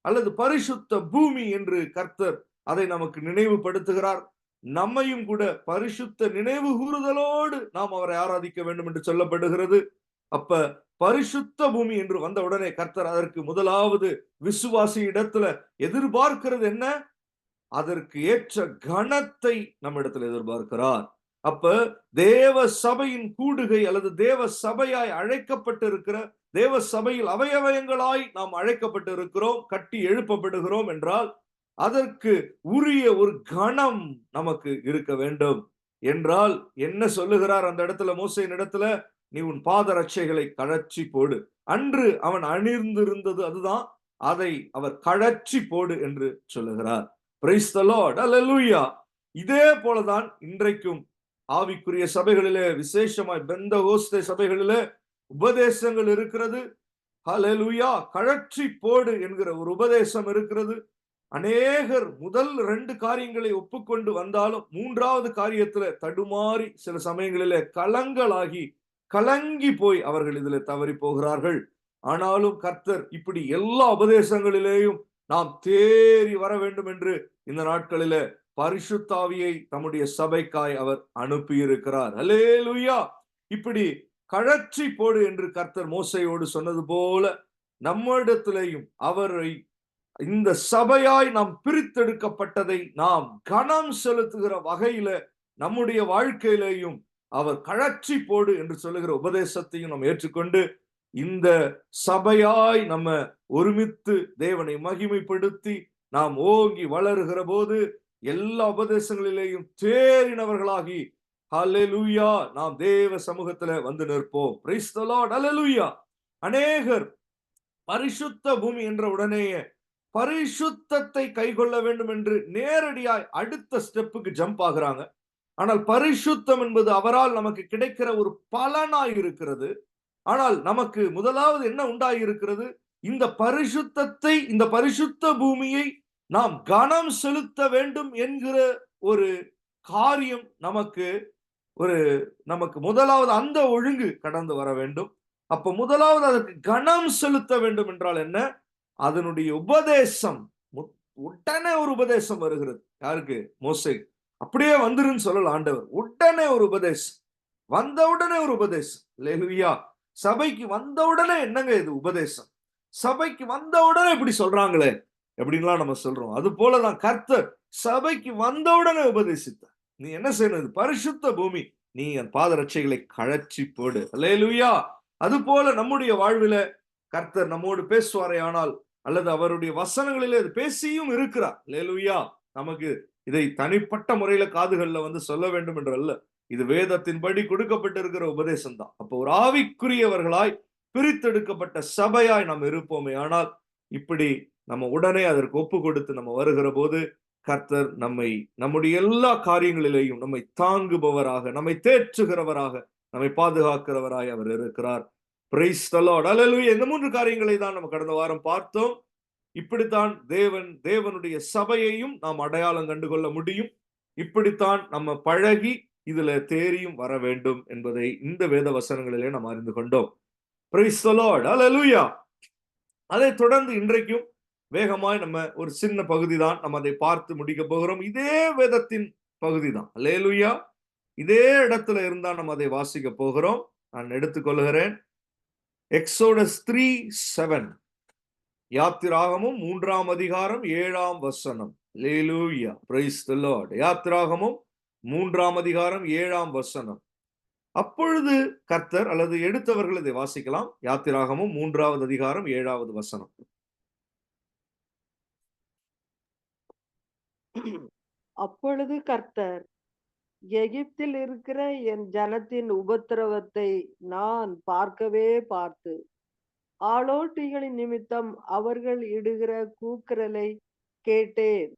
அல்லது பரிசுத்த பூமி என்று கர்த்தர் அதை நமக்கு நினைவுபடுத்துகிறார். நம்மையும் கூட பரிசுத்த நினைவு கூறுதலோடு நாம் அவரை ஆராதிக்க வேண்டும் என்று சொல்லப்படுகிறது. அப்ப பரிசுத்த பூமி என்று வந்த உடனே கர்த்தர் அதற்கு முதலாவது விசுவாசி இடத்துல எதிர்பார்க்கிறது என்ன? அதற்கு ஏற்ற கனத்தை நம்மிடத்தில் எதிர்பார்க்கிறார். அப்ப தேவ சபையின் கூடுகை அல்லது தேவ சபையாய் அழைக்கப்பட்டிருக்கிற, தேவ சபையில் அவயவயங்களாய் நாம் அழைக்கப்பட்டு இருக்கிறோம், கட்டி எழுப்பப்படுகிறோம் என்றால் அதற்கு உரிய ஒரு கணம் நமக்கு இருக்க வேண்டும். என்றால் என்ன சொல்லுகிறார் அந்த இடத்துல? மோசேயின் இடத்துல, நீ உன் பாதரட்சைகளை கழற்றி போடு. அன்று அவன் அணிந்திருந்தது அதுதான், அதை அவர் கழற்றி போடு என்று சொல்லுகிறார். Praise the Lord. Hallelujah. இதே போலதான் இன்றைக்கும் ஆவிக்குரிய சபைகளிலே, விசேஷமாய் பெந்தகோஸ்தே சபைகளிலே உபதேசங்கள் இருக்கிறது. ஹல்லேலூயா. கழற்றி போடு என்கிற ஒரு உபதேசம் இருக்கிறது. அநேகர் முதல் 2 காரியங்களை ஒப்புக்கொண்டு வந்தாலும் மூன்றாவது காரியத்துல தடுமாறி சில சமயங்களிலே கலங்கி போய் அவர்கள் இதில் தவறி போகிறார்கள். ஆனாலும் கர்த்தர் இப்படி எல்லா உபதேசங்களிலேயும் நாம் தேறி வர வேண்டும் என்று இந்த நாட்களிலே பரிசுத்த ஆவியை தம்முடைய சபைக்காய் அவர் அனுப்பி இருக்கிறார். அல்லேலூயா. இப்படி கழற்றி போடு என்று கர்த்தர் மோசேயோடு சொன்னது போல நம்மிடத்திலேயும் அவரை, இந்த சபையாய் நாம் பிரித்தெடுக்கப்பட்டதை நாம் கனம் செலுத்துகிற வகையில நம்முடைய வாழ்க்கையிலேயும் அவர் கழற்றி போடு என்று சொல்லுகிற உபதேசத்தையும் நாம் ஏற்றுக்கொண்டு இந்த சபையாய் நம்ம ஒருமித்து தேவனை மகிமைப்படுத்தி நாம் ஓங்கி வளருகிற போது எல்லா உபதேசங்களிலேயும் தேறினவர்களாகி ஹல்லேலூயா நாம் தேவ சமூகத்துல வந்து நிற்போம். Praise the Lord. ஹல்லேலூயா. அநேகர் பரிசுத்த பூமி என்ற உடனேயே பரிசுத்தத்தை கைக்கொள்ள வேண்டும் என்று நேரடியாய் அடுத்த ஸ்டெப்புக்கு ஜம்ப் ஆகுறாங்க. ஆனால் பரிசுத்தம் என்பது அவரால் நமக்கு கிடைக்கிற ஒரு பலனாய் இருக்கிறது. ஆனால் நமக்கு முதலாவது என்ன உண்டாகி இருக்கிறது? இந்த பரிசுத்தத்தை, இந்த பரிசுத்த பூமியை நாம் கனம் செலுத்த வேண்டும் என்கிற ஒரு காரியம் நமக்கு முதலாவது அந்த ஒழுங்கு கடந்து வர வேண்டும். அப்ப முதலாவது அதற்கு கனம் செலுத்த வேண்டும் என்றால் என்ன? அதனுடைய உபதேசம். உடனே ஒரு உபதேசம் வருகிறது. யாருக்கு? மோசே. அப்படியே வந்துருன்னு சொல்லல ஆண்டவர். உடனே ஒரு உபதேசம், வந்தவுடனே ஒரு உபதேசம். அல்லேலூயா. சபைக்கு வந்தவுடனே என்னங்க இது உபதேசம்? சபைக்கு வந்தவுடனே இப்படி சொல்றாங்களே எப்படின்லாம் நம்ம சொல்றோம். அது போலதான் கர்த்தர் சபைக்கு வந்தவுடனே உபதேசித்தார். நீ என்ன செய்யணும்? இது பரிசுத்த பூமி, நீ என் பாதரட்சைகளை கழற்றி போடு. அல்லேலூயா. அது போல நம்முடைய வாழ்வில கர்த்தர் நம்மோடு பேசுவாரே ஆனால், அல்லது அவருடைய வசனங்களிலே பேசியும் இருக்கிறார். அல்லேலூயா. நமக்கு இதை தனிப்பட்ட முறையில காதுகள்ல வந்து சொல்ல வேண்டும் என்று அல்ல, இது வேதத்தின்படி கொடுக்கப்பட்டிருக்கிற உபதேசம் தான். அப்போ ஒரு ஆவிக்குரியவர்களாய் பிரித்தெடுக்கப்பட்ட சபையாய் நாம் இருப்போமே ஆனால், இப்படி நம்ம உடனே அதற்கு ஒப்பு கொடுத்து நம்ம வருகிற போது கர்த்தர் நம்முடைய எல்லா காரியங்களிலேயும் நம்மை தாங்குபவராக, நம்மை தேற்றுகிறவராக, நம்மை பாதுகாக்கிறவராய் அவர் இருக்கிறார். Praise the Lord. அல்லேலூயா. இந்த 3 காரியங்களை தான் நம்ம கடந்த வாரம் பார்த்தோம். இப்படித்தான் தேவனுடைய சபையையும் நாம் அடையாளம் கண்டுகொள்ள முடியும். இப்படித்தான் நம்ம பழகி இதுல தேறியும் வர வேண்டும் என்பதை இந்த வேத வசனங்களிலே நாம் அறிந்து கொண்டோம். Praise the Lord. Hallelujah. அதை தொடர்ந்து இன்றைக்கும் வேகமாய் நம்ம ஒரு சின்ன பகுதி தான் நம்ம அதை பார்த்து முடிக்க போகிறோம். இதே வேதத்தின் பகுதி தான். அல்லேலூயா. இதே இடத்துல இருந்தா நம்ம அதை வாசிக்க போகிறோம். நான் எடுத்துக்கொள்கிறேன். எக்ஸோடஸ் 3:7. யாத்திராகமும் 3ஆம் அதிகாரம் 7ஆம் வசனம். அல்லேலூயா. Praise the Lord. யாத்திராகமும் 3ஆம் அதிகாரம் 7ஆம் வசனம். அப்பொழுது கர்த்தர், அல்லது எடுத்தவர்கள் இதை வாசிக்கலாம். யாத்திராகமும் 3ஆவது அதிகாரம் 7ஆவது வசனம். அப்பொழுது கர்த்தர், எகிப்தில் இருக்கிற என் ஜனத்தின் உபத்திரவத்தை நான் பார்க்கவே பார்த்து, ஆளோட்டிகளின் நிமித்தம் அவர்கள் இடுகிற கூக்குரலை கேட்டேன்.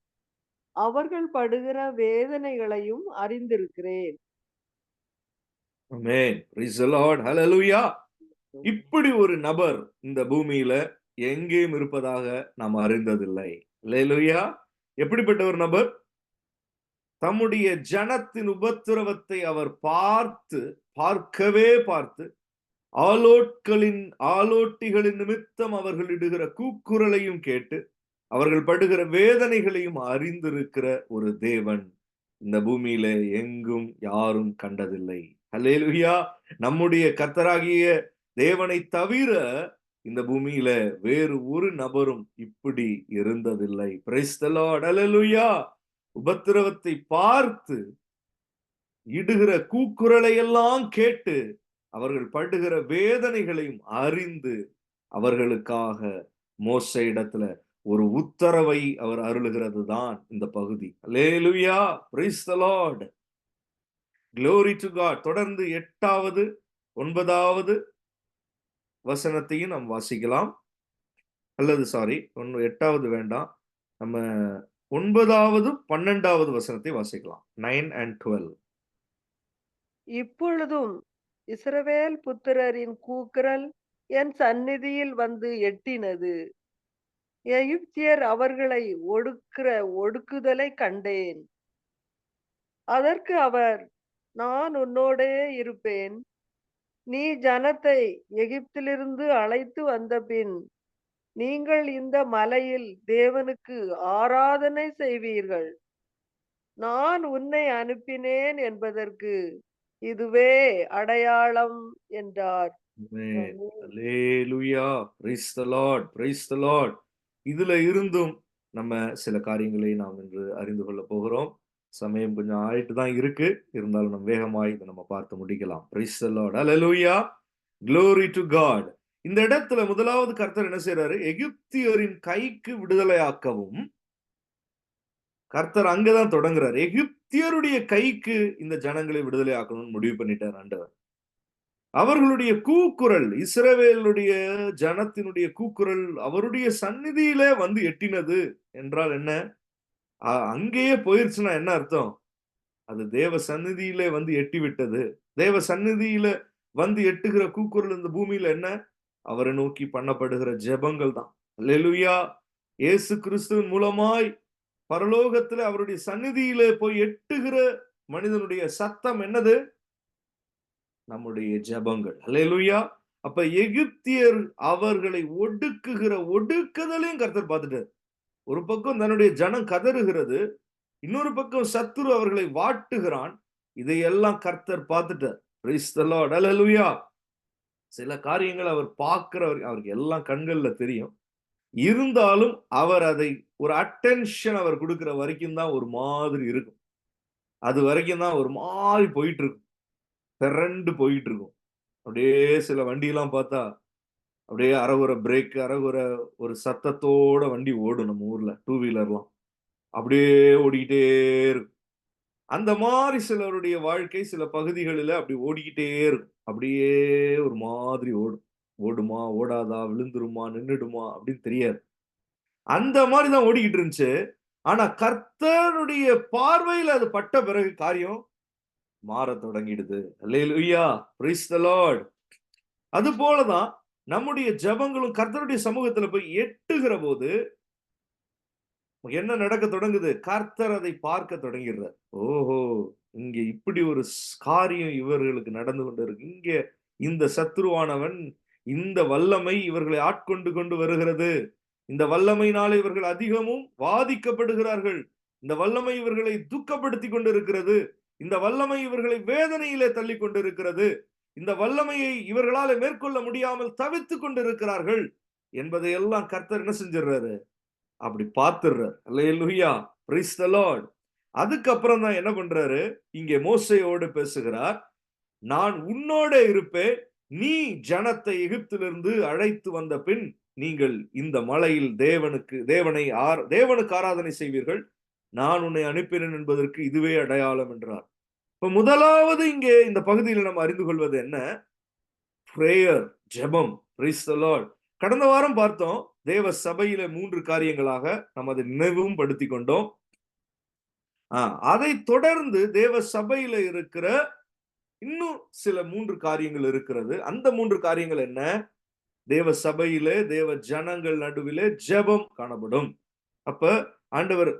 அவர்கள் படுகிற வேதனைகளையும் அறிந்திருக்கிறேன். ஆமென். Praise the Lord. Hallelujah. இப்படி ஒரு நபர் இந்த பூமியில எங்கேயும் இருப்பதாக நாம் அறிந்ததில்லை. அல்லேலூயா. எப்படிப்பட்ட ஒரு நபர்? தம்முடைய ஜனத்தின் உபத்திரவத்தை அவர் பார்க்கவே பார்த்து, ஆளோட்டிகளின் நிமித்தம் அவர்கள் இடுகிற கூக்குரலையும் கேட்டு, அவர்கள் படுகிற வேதனைகளையும் அறிந்திருக்கிற ஒரு தேவன் இந்த பூமியில எங்கும் யாரும் கண்டதில்லை. அல்லேலூயா. நம்முடைய கர்த்தராகிய தேவனை தவிர இந்த பூமியில வேறு ஒரு நபரும் இப்படி இருந்ததில்லை. Praise the Lord. அல்லேலூயா. உபத்திரவத்தை பார்த்து, இடுகிற கூக்குரலை எல்லாம் கேட்டு, அவர்கள் படுகிற வேதனைகளையும் அறிந்து, அவர்களுக்காக மோசே இடத்துல ஒரு உத்தரவை அவர் அருளுகிறது தான் இந்த பகுதி. அல்லேலூயா. Praise the Lord. Glory to God. தொடர்ந்து 8வது 9வது வசனத்தையும் நாம் வாசிக்கலாம். அல்லது 8வது வேண்டாம், நம்ம 9வது 12வது வசனத்தை வாசிக்கலாம். 9 and 12. இப்பொழுதும் இஸ்ரவேல் புத்திரரின் கூக்குரல் என் சந்நிதியில் வந்து எட்டினது. எகிப்தியர் அவர்களை ஒடுக்குதலை கண்டேன். அதற்கு அவர், நான் உன்னோடே இருப்பேன். நீ ஜனத்தை எகிப்திலிருந்து அழைத்து வந்த பின் நீங்கள் இந்த மலையில் தேவனுக்கு ஆராதனை செய்வீர்கள். நான் உன்னை அனுப்பினேன் என்பதற்கு இதுவே அடையாளம் என்றார். Amen. Hallelujah. Praise the Lord. Praise the Lord. இதுல இருந்தும் நம்ம சில காரியங்களை நாம் இன்று அறிந்து கொள்ள போகிறோம். சமயம் கொஞ்சம் ஆயிட்டு தான் இருக்கு. இருந்தாலும் நம்ம வேகமாய் இதை நம்ம பார்த்து முடிக்கலாம். Praise the Lord. Hallelujah. Glory to God. இந்த இடத்துல முதலாவது கர்த்தர் என்ன செய்யறாரு? எகிப்தியரின் கைக்கு விடுதலையாக்கவும். கர்த்தர் அங்கதான் தொடங்குறாரு. எகிப்தியருடைய கைக்கு இந்த ஜனங்களை விடுதலை ஆக்கணும்னு முடிவு பண்ணிட்டார் ஆண்டவர். அவர்களுடைய கூக்குரல், இஸ்ரவேலுடைய ஜனத்தினுடைய கூக்குரல் அவருடைய சந்நிதியிலே வந்து எட்டினது என்றால் என்ன? அங்கேயே போயிருச்சுன்னா என்ன அர்த்தம்? அது தேவ சந்நிதியிலே வந்து எட்டி விட்டது. தேவ சந்நிதியில வந்து எட்டுகிற கூக்குரல் இந்த பூமியில என்ன? அவரை நோக்கி பண்ணப்படுகிற ஜெபங்கள் தான். அல்லேலூயா. இயேசு கிறிஸ்துவின் மூலமாய் பரலோகத்துல அவருடைய சந்நிதியிலே போய் எட்டுகிற மனிதனுடைய சத்தம் என்னது? நம்முடைய ஜெபங்கள். அல்லேலூயா. அப்ப எகிப்தியர் அவர்களை ஒடுக்குகிற ஒடுக்குதலையும் கர்த்தர் பார்த்துட்டார். ஒரு பக்கம் தன்னுடைய ஜனம் கதறுகிறது, இன்னொரு பக்கம் சத்துரு அவர்களை வாட்டுகிறான். இதையெல்லாம் கர்த்தர் பார்த்துட்டார். Praise the Lord. அல்லேலூயா. சில காரியங்கள் அவர் பார்க்கிறவர், அவருக்கு எல்லாம் கண்கள்ல தெரியும். இருந்தாலும் அவர் அதை ஒரு அட்டென்ஷன் அவர் கொடுக்கிற வரைக்கும் தான் ஒரு மாதிரி இருக்கும். அது வரைக்கும் தான் ஒரு மாதிரி போயிட்டு இருக்கும். பிறண்டு போயிட்டு இருக்கும். அப்படியே சில வண்டியெல்லாம் பார்த்தா அப்படியே அரகுற பிரேக், அரகுற ஒரு சத்தத்தோட வண்டி ஓடும் நம்ம ஊர்ல, டூ வீலர்லாம் அப்படியே ஓடிக்கிட்டே இருக்கும். அந்த மாதிரி சிலருடைய வாழ்க்கை சில பகுதிகளில அப்படி ஓடிக்கிட்டே இருக்கும். அப்படியே ஒரு மாதிரி ஓடும். ஓடுமா, ஓடாதா, விழுந்துருமா, நின்னுடுமா அப்படின்னு தெரியாது. அந்த மாதிரி தான் ஓடிக்கிட்டு இருந்துச்சு. ஆனா கர்த்தருடைய பார்வையில அது பட்ட பிறகு காரியம் மாற தொடங்கிடுது. அல்லேலூயா. Praise the Lord. அது போலதான் நம்முடைய ஜெபங்களும் கர்த்தருடைய சமூகத்துல போய் எட்டுகிற போது என்ன நடக்க தொடங்குது? கர்த்தர் அதை பார்க்க தொடங்கிறார். ஓஹோ! இங்க இப்படி ஒரு காரியம் இவர்களுக்கு நடந்து கொண்டிருக்கு. இங்க இந்த சத்துருவானவன், இந்த வல்லமை இவர்களை ஆட்கொண்டு கொண்டு வருகிறது. இந்த வல்லமையினாலே இவர்கள் அதிகமும் வாதிக்கப்படுகிறார்கள். இந்த வல்லமை இவர்களை துக்கப்படுத்திக் கொண்டிருக்கிறது. இந்த வல்லமை இவர்களை வேதனையிலே தள்ளிக் கொண்டிருக்கிறது. இந்த வல்லமையை இவர்களால மேற்கொள்ள முடியாமல் தவித்துக் கொண்டிருக்கிறார்கள் என்பதை எல்லாம் கர்த்தர் என்ன செஞ்சிடறாரு? அப்படி பார்த்துடுறார். அல்லேலூயா, பிரைஸ் தி லார்ட். அதுக்கப்புறம் தான் என்ன பண்றாரு? இங்கே மோசேயோடு பேசுகிறார். நான் உன்னோட இருப்பேன். நீ ஜனத்தை எகிப்திலிருந்து அழைத்து வந்த பின் நீங்கள் இந்த மலையில் தேவனுக்கு ஆராதனை செய்வீர்கள். நான் உன்னை அனுப்பினேன் என்பதற்கு இதுவே அடையாளம் என்றார். இப்ப முதலாவது இங்கே இந்த பகுதியில் நம்ம அறிந்து கொள்வது என்ன? பிரேயர், ஜெபம். Price the Lord. கடந்த வாரம் பார்த்தோம். தேவ சபையில 3 காரியங்களாக நாம் அதை நினைவும் படுத்திக் கொண்டோம். அதை தொடர்ந்து தேவ சபையில இருக்கிற இன்னும் சில 3 காரியங்கள் இருக்கிறது. அந்த 3 காரியங்கள் என்ன? தேவ சபையிலே, தேவ ஜனங்கள் நடுவிலே ஜெபம் காணப்படும். அப்ப ஆண்டவர்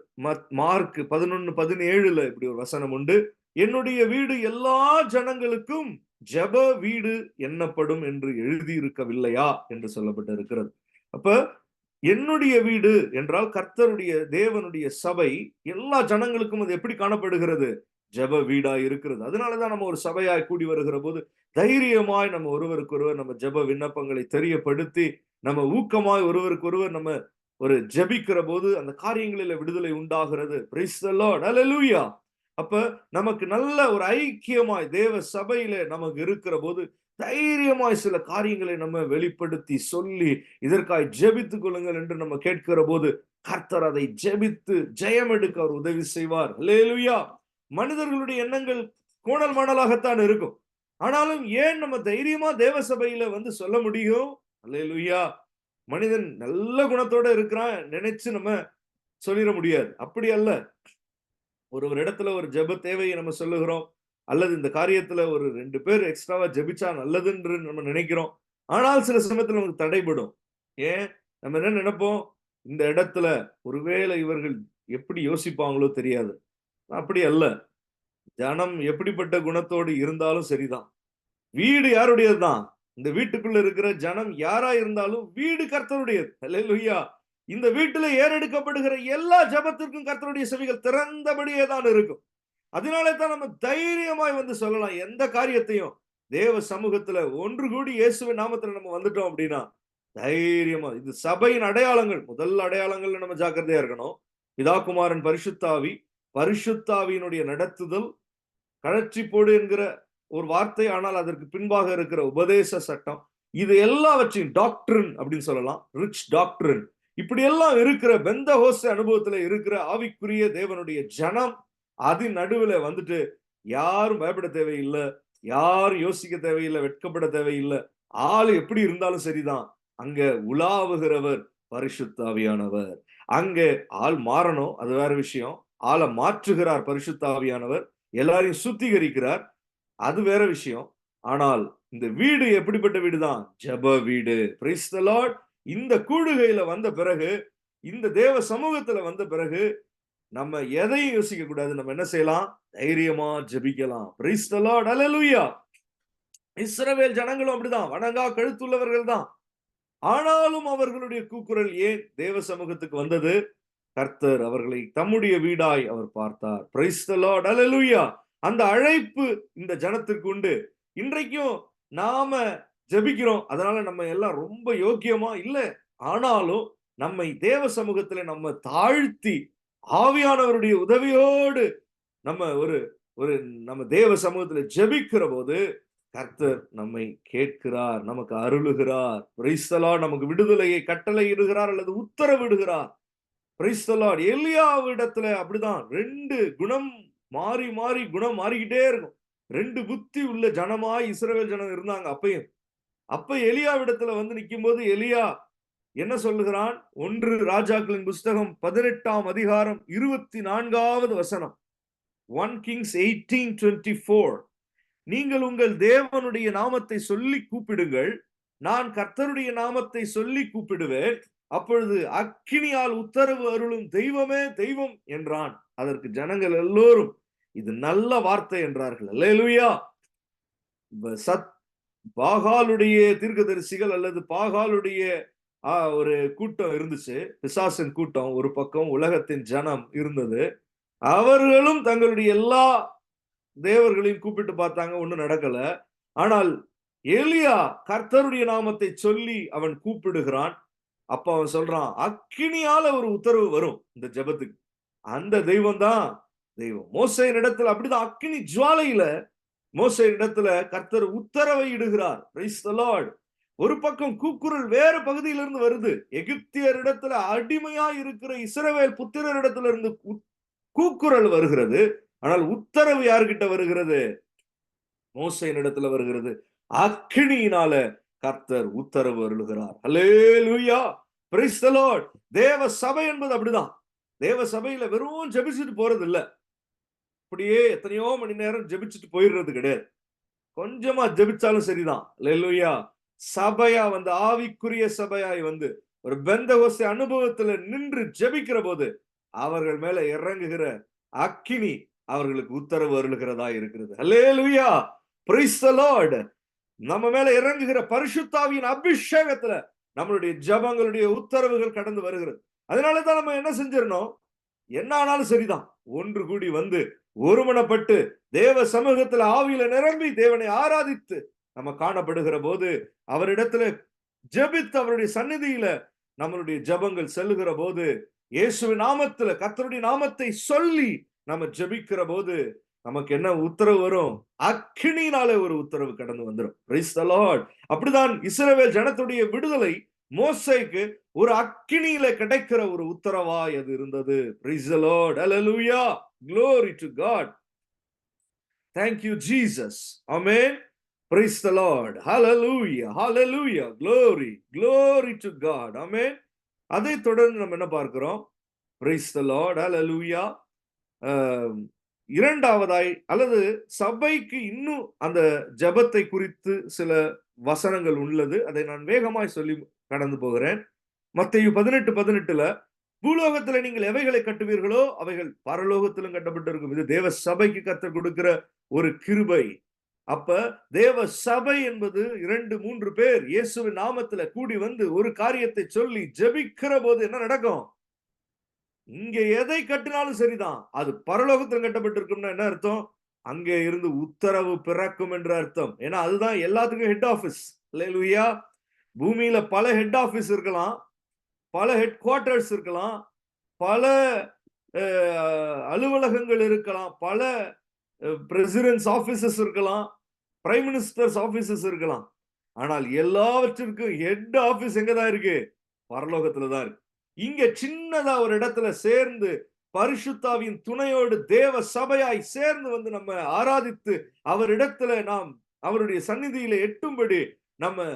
மார்க் 11:17 இப்படி ஒரு வசனம் உண்டு. என்னுடைய வீடு எல்லா ஜனங்களுக்கும் ஜெப வீடு எண்ணப்படும் என்று எழுதியிருக்கவில்லையா என்று சொல்லப்பட்டிருக்கிறது. அப்ப என்னுடைய வீடு என்றால் கர்த்தருடைய தேவனுடைய சபை எல்லா ஜனங்களுக்கும் அது எப்படி காணப்படுகிறது? ஜெப வீடாய் இருக்கிறது. அதனாலதான் நம்ம ஒரு சபையாய் கூடி வருகிற போது தைரியமாய் நம்ம ஒருவருக்கு ஒருவர் நம்ம ஜெப விண்ணப்பங்களை தெரியப்படுத்தி நம்ம ஊக்கமாய் ஒருவருக்கு ஒருவர் நம்ம ஒரு ஜெபிக்கிற போது அந்த காரியங்களில விடுதலை உண்டாகிறது. பிரைஸ் தி லார்ட், ஹல்லேலூயா. அப்ப நமக்கு நல்ல ஒரு ஐக்கியமாய் தேவ சபையில நமக்கு இருக்கிற போது தைரியமாய் சில காரியங்களை நம்ம வெளிப்படுத்தி சொல்லி இதற்காய் ஜெபித்துக் கொள்ளுங்கள் என்று நம்ம கேட்கிற போது கர்த்தர் அதை ஜெபித்து ஜெயம் எடுக்க அவர் உதவி செய்வார். ஹல்லேலூயா. மனிதர்களுடைய எண்ணங்கள் கோணல் மாணலாகத்தான் இருக்கும். ஆனாலும் ஏன் நம்ம தைரியமா தேவ சபையில வந்து சொல்ல முடியும்? ஹல்லேலூயா. மனிதன் நல்ல குணத்தோட இருக்கிறான் நினைச்சு நம்ம சொல்லிட முடியாது. அப்படி அல்ல. ஒரு இடத்துல ஒரு ஜெப தேவையை நம்ம சொல்லுகிறோம், அல்லது இந்த காரியத்துல ஒரு 2 பேர் எக்ஸ்ட்ராவா ஜெபிச்சா நல்லதுன்னு நம்ம நினைக்கிறோம். ஆனால் சில சமயத்துல நமக்கு தடைபடும். ஏன்? நம்ம என்ன நினைப்போம்? இந்த இடத்துல ஒருவேளை இவர்கள் எப்படி யோசிப்பாங்களோ தெரியாது. அப்படி அல்ல. ஜனம் எப்படிப்பட்ட குணத்தோடு இருந்தாலும் சரிதான். வீடு யாருடையதுதான்? இந்த வீட்டுக்குள்ள இருக்கிற ஜனம் யாரா இருந்தாலும் வீடு கர்த்தருடையது. ஹல்லேலூயா. இந்த வீட்டில ஏறெடுக்கப்படுகிற எல்லா ஜெபத்திற்கும் கர்த்தருடைய செவிகள் திறந்தபடியே தான் இருக்கும். அதனாலே தான் நம்ம தைரியமாய் வந்து சொல்லலாம். எந்த காரியத்தையும் தேவ சமூகத்துல ஒன்று கூடி இயேசுவின் நாமத்துல நம்ம வந்துட்டோம் அப்படின்னா தைரியமா இது சபையின் அடையாளங்கள். முதல் அடையாளங்கள்ல நம்ம ஜாக்கிரதையா இருக்கணும். பிதா, குமாரன், பரிசுத்தாவி, பரிசுத்தாவியினுடைய நடத்துதல், கழற்றி போடு என்கிற ஒரு வார்த்தை. ஆனால் அதற்கு பின்பாக இருக்கிற உபதேச சட்டம், இது எல்லாவற்றையும் டாக்டரின் அப்படின்னு சொல்லலாம். ரிச் டாக்டரின் இப்படி எல்லாம் இருக்கிற பெந்தகோஸ்தே அனுபவத்துல இருக்கிற ஆவிக்குரிய தேவனுடைய ஜனம் அதன் நடுவுல வந்துட்டு யாரும் பயப்பட தேவையில்லை, யாரும் யோசிக்க தேவையில்லை, வெட்கப்பட தேவையில்லை. ஆள் எப்படி இருந்தாலும் சரிதான். அங்க உலாவுகிறவர் பரிசுத்த ஆவியானவர். அங்க ஆள் மாறணும், அது வேற விஷயம். ஆளை மாற்றுகிறார் பரிசுத்த ஆவியானவர். எல்லாரையும் சுத்திகரிக்கிறார், அது வேற விஷயம். ஆனால் இந்த வீடு எப்படிப்பட்ட வீடுதான்? ஜெப வீடு. Price the Lord. இந்த கூடுகையில வந்த பிறகு, இந்த தேவ சமூகத்துல வந்த பிறகு நம்ம எதையும் யோசிக்க கூடாது. நம்ம என்ன செய்யலாம்? தைரியமா ஜெபிக்கலாம். பிரைஸ் தி லார்ட், ஹல்லேலூயா. இஸ்ரவேல் ஜனங்களும் அப்படிதான், வணங்கா கழுத்துள்ளவர்கள் தான். ஆனாலும் அவர்களுடைய கூக்குரல் ஏன் தேவ சமூகத்துக்கு வந்தது? கர்த்தர் அவர்களை தம்முடைய வீடாய் அவர் பார்த்தார். பிரைஸ் தி லார்ட், ஹல்லேலூயா. அந்த அழைப்பு இந்த ஜனத்திற்கு உண்டு. இன்றைக்கும் நாம ஜெபிக்கிறோம், அதனால நம்ம எல்லாம் ரொம்ப யோக்கியமா இல்ல. ஆனாலும் நம்மை தேவ சமூகத்துல நம்ம தாழ்த்தி ஆவியானவருடைய உதவியோடு நம்ம ஒரு நம்ம தேவ சமூகத்துல ஜெபிக்கிற போது கர்த்தர் நம்மை கேட்கிறார், நமக்கு அருளுகிறார். Price the Lord. நமக்கு விடுதலையை கட்டளையிடுகிறார் அல்லது உத்தரவிடுகிறார். Price the Lord. எலியாவிடத்துல அப்படிதான் 2 குணம் மாறி மாறி குணம் மாறிக்கிட்டே இருக்கும். 2 புத்தி உள்ள ஜனமாய் இஸ்ரவேல் ஜனம் இருந்தாங்க அப்பயும். அப்ப எலியாவிடத்துல வந்து நிக்கும்போது எலியா என்ன சொல்லுகிறான்? 1 ராஜாக்களின் புஸ்தகம் 18ஆம் அதிகாரம் 24வது வசனம். 1 Kings 18:24. நீங்கள் உங்கள் தேவனுடைய நாமத்தை சொல்லி கூப்பிடுங்கள், நான் கர்த்தருடைய நாமத்தை சொல்லி கூப்பிடுவேன், அப்பொழுது அக்கினியால் உத்தரவு அருளும் தெய்வமே தெய்வம் என்றான். அதற்கு ஜனங்கள் எல்லோரும் இது நல்ல வார்த்தை என்றார்கள். அல்லேலூயா. பாகாலுடைய தீர்க்கதரிசிகள் அல்லது பாகாலுடைய ஒரு கூட்டம் இருந்துச்சு, பிசாசின் கூட்டம் ஒரு பக்கம், உலகத்தின் ஜனம் இருந்தது. அவர்களும் தங்களுடைய எல்லா தேவர்களையும் கூப்பிட்டு பார்த்தாங்க, ஒண்ணும் நடக்கல. ஆனால் எலியா கர்த்தருடைய நாமத்தை சொல்லி அவன் கூப்பிடுகிறான். அப்ப அவன் சொல்றான், அக்கினியால ஒரு உத்தரவு வரும் இந்த ஜெபத்துக்கு. அந்த தெய்வம் தான் தெய்வம். மோசேயின் இடத்துல அப்படிதான் அக்கினி ஜுவாலையில மோசேயின் இடத்துல கர்த்தர் உத்தரவை இடுகிறார். Price the Lord. ஒரு பக்கம் கூக்குரல் வேறு பகுதியிலிருந்து வருது. எகிப்தியரிடத்துல அடிமையா இருக்கிற இஸ்ரவேல் புத்திரரிடத்துல இருந்து கூக்குரல் வருகிறது. ஆனால் உத்தரவு யார்கிட்ட வருகிறது? மோசேயின் இடத்துல வருகிறது. அக்கினியினால கர்த்தர் உத்தரவு அருளுகிறார். அல்லேலூயா. Praise the Lord. தேவ சபை என்பது அப்படிதான். தேவ சபையில வெறும் ஜெபிச்சுட்டு போறது இல்ல. அப்படியே எத்தனையோ மணி நேரம் ஜெபிச்சுட்டு போயிடுறது கிடையாது. கொஞ்சமா ஜெபிச்சாலும் சரிதான். அல்லேலூயா. சபையா வந்து ஆவிக்குரிய சபையாய் வந்து ஒரு பெந்தகோஸ்தே அனுபவத்துல நின்று ஜெபிக்கிற போது அவர்கள் மேல இறங்குகிற அக்கினி அவர்களுக்கு உத்தரவு அருளுகிறதா இருக்கிறது. அல்லேலூயா. Praise the Lord. நம்ம மேல இறங்குகிற பரிசுத்தாவியின் அபிஷேகத்துல நம்மளுடைய ஜெபங்களுடைய உத்தரவுகள் கடந்து வருகிறது. அதனாலதான் நம்ம என்ன செஞ்சிடணும், என்ன ஆனாலும் சரிதான், ஒன்று கூடி வந்து ஒருமனப்பட்டு தேவ சமூகத்துல ஆவியில நிரம்பி தேவனை ஆராதித்து நம்ம காணப்படுகிற போது, அவரிடத்துல ஜெபித்து அவருடைய சந்நிதியில நம்மளுடைய ஜெபங்கள் செல்லுகிற போது, இயேசுவின் நாமத்துல கர்த்தருடைய நாமத்தை சொல்லி நம்ம ஜெபிக்கிற போது நமக்கு என்ன உத்தரவு வரும்? அக்கினியினாலே ஒரு உத்தரவு கடந்து வந்துடும். Price the Lord. அப்படிதான் இஸ்ரவேல் ஜனத்துடைய விடுதலை மோசேக்கு ஒரு அக்கினியில கிடைக்கிற ஒரு உத்தரவாய் அது இருந்தது. Price the Lord. ஹalleluya. Glory to God. Thank you Jesus. Amen. Praise the Lord. Hallelujah. Hallelujah. Glory. Glory to God. Amen. அதை தொடர்ந்து நம்ம என்ன பார்க்கிறோம்? Praise the Lord. Hallelujah. இரண்டாவதாய் அல்லது சபைக்கு இன்னும் அந்த ஜெபத்தை குறித்து சில வசனங்கள் உள்ளது. அதை நான் வேகமாய் சொல்லி கடந்து போகிறேன். மத்தேயு 18:18 பூலோகத்துல நீங்கள் எவைகளை கட்டுவீர்களோ அவைகள் பரலோகத்திலும் கட்டப்பட்டிருக்கும். இது தேவ சபைக்கு கர்த்தர் கொடுக்கிற ஒரு கிருபை. அப்ப தேவ சபை என்பது 2-3 பேர் இயேசுவின் நாமத்துல கூடி வந்து ஒரு காரியத்தை சொல்லி ஜெபிக்கிற போது என்ன நடக்கும்? இங்க எதை கட்டினாலும் சரிதான், அது பரலோகத்தில் கட்டப்பட்டிருக்கும்னா என்ன அர்த்தம்? அங்கே இருந்து உத்தரவு பிறக்கும் என்ற அர்த்தம். ஏன்னா அதுதான் எல்லாத்துக்கும் ஹெட் ஆபீஸ். அல்லேலூயா. பூமியில பல ஹெட் ஆபீஸ் இருக்கலாம், பல ஹெட் குவார்டர்ஸ் இருக்கலாம், பல அலுவலகங்கள் இருக்கலாம், பல பிரசிடென்ட்ஸ் ஆபீசஸ் இருக்கலாம், பிரைம் மினிஸ்டர்ஸ் ஆபீசஸ் இருக்கலாம். ஆனால் எல்லாவற்றிற்கும் ஹெட் ஆபீஸ் எங்கதான் இருக்கு? பரலோகத்துல தான் இருக்கு. இங்க சின்னதா ஒரு இடத்துல சேர்ந்து பரிசுத்தாவின் துணையோடு தேவ சபையாய் சேர்ந்து வந்து நம்ம ஆராதித்து அவரிடத்துல நாம் அவருடைய சந்நிதியில எட்டும்படி நம்ம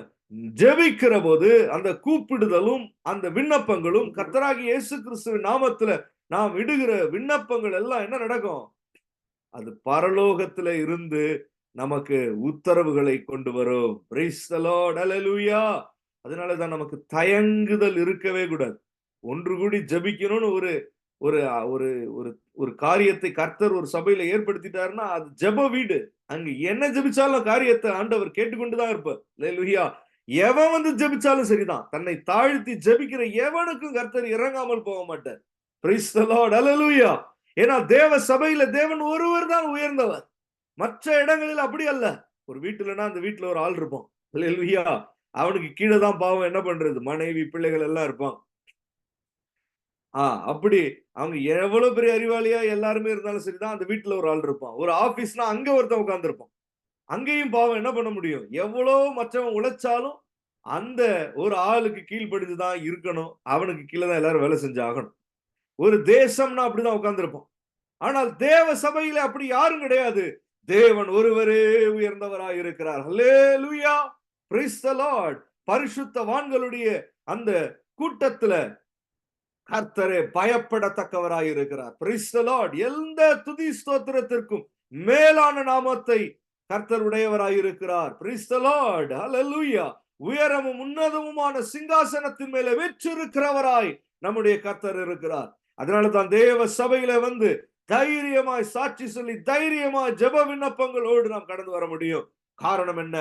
ஜெபிக்கிற போது அந்த கூப்பிடுதலும் அந்த விண்ணப்பங்களும் கர்த்தராகிய இயேசு கிறிஸ்துவின் நாமத்துல நாம் இடுகிற விண்ணப்பங்கள் எல்லாம் என்ன நடக்கும்? அது பரலோகத்துல இருந்து நமக்கு உத்தரவுகளை கொண்டு வரும். Praise the Lord. ஹalleluya. அதனாலதான் நமக்கு தயங்குதல் இருக்கவே கூடாது. ஒன்று கூடி ஜெபிக்கணும்னு ஒரு ஒரு ஒரு ஒரு காரியத்தை கர்த்தர் ஒரு சபையில ஏற்படுத்திட்டாருன்னா அது ஜெப வீடு. அங்க என்ன ஜெபிச்சாலும் காரியத்தை ஆண்டவர் கேட்டுக்கொண்டுதான் இருப்பார். அல்லேலூயா. எவன் வந்து ஜெபிச்சாலும் சரிதான், தன்னை தாழ்த்தி ஜெபிக்கிற எவனுக்கும் கர்த்தர் இறங்காமல் போக மாட்டார். Praise the Lord. ஹalleluya. ஏன்னா தேவ சபையில தேவன் ஒருவர் தான் உயர்ந்தவர். மற்ற இடங்களில் அப்படி அல்ல. ஒரு வீட்டுலன்னா அந்த வீட்டுல ஒரு ஆள் இருப்பான். அல்லேலூயா. அவனுக்கு கீழே தான் பாவம் என்ன பண்றது, மனைவி பிள்ளைகள் எல்லாம் இருப்பாங்க. அப்படி அவங்க எவ்வளவு பெரிய அறிவாளியா எல்லாருமே இருந்தாலும் சரிதான், அந்த வீட்டுல ஒரு ஆள் இருப்பான். ஒரு ஆபீஸ்னா அங்க ஒருத்தன் உட்கார்ந்து இருப்பான். அங்கேயும் பாவம் என்ன பண்ண முடியும்? எவ்வளவு மற்றவன் உழைச்சாலும் அந்த ஒரு ஆளுக்கு கீழ்ப்படிந்துதான் இருக்கணும். அவனுக்கு கீழே தான் எல்லாரும் வேலை செஞ்சு ஆகணும். ஒரு தேசம்னா அப்படிதான் உட்கார்ந்து இருப்பான். ஆனால் தேவ சபையில அப்படி யாரும் கிடையாது. தேவன் ஒருவரே உயர்ந்தவராய் இருக்கிறார். ஹல்லேலூயா. Praise the Lord. பரிசுத்தவான்களுடைய அந்த கூட்டத்துல கர்த்தரே பயப்படத்தக்கவராய் இருக்கிறார். Praise the Lord. எந்த துதி ஸ்தோத்திரத்திற்கும் மேலான நாமத்தை கர்த்தர் உடையவராய் இருக்கிறார். Praise the Lord. ஹல்லேலூயா. உயரமும் உன்னதமுமான சிங்காசனத்தின் மேல வெற்றிருக்கிறவராய் நம்முடைய கர்த்தர் இருக்கிறார். அதனால தான் தேவ சபையில வந்து தைரியமாய் சாட்சி சொல்லி தைரியமாய் ஜெப விண்ணப்பங்களோடு நாம் கடந்து வர முடியும். காரணம் என்ன?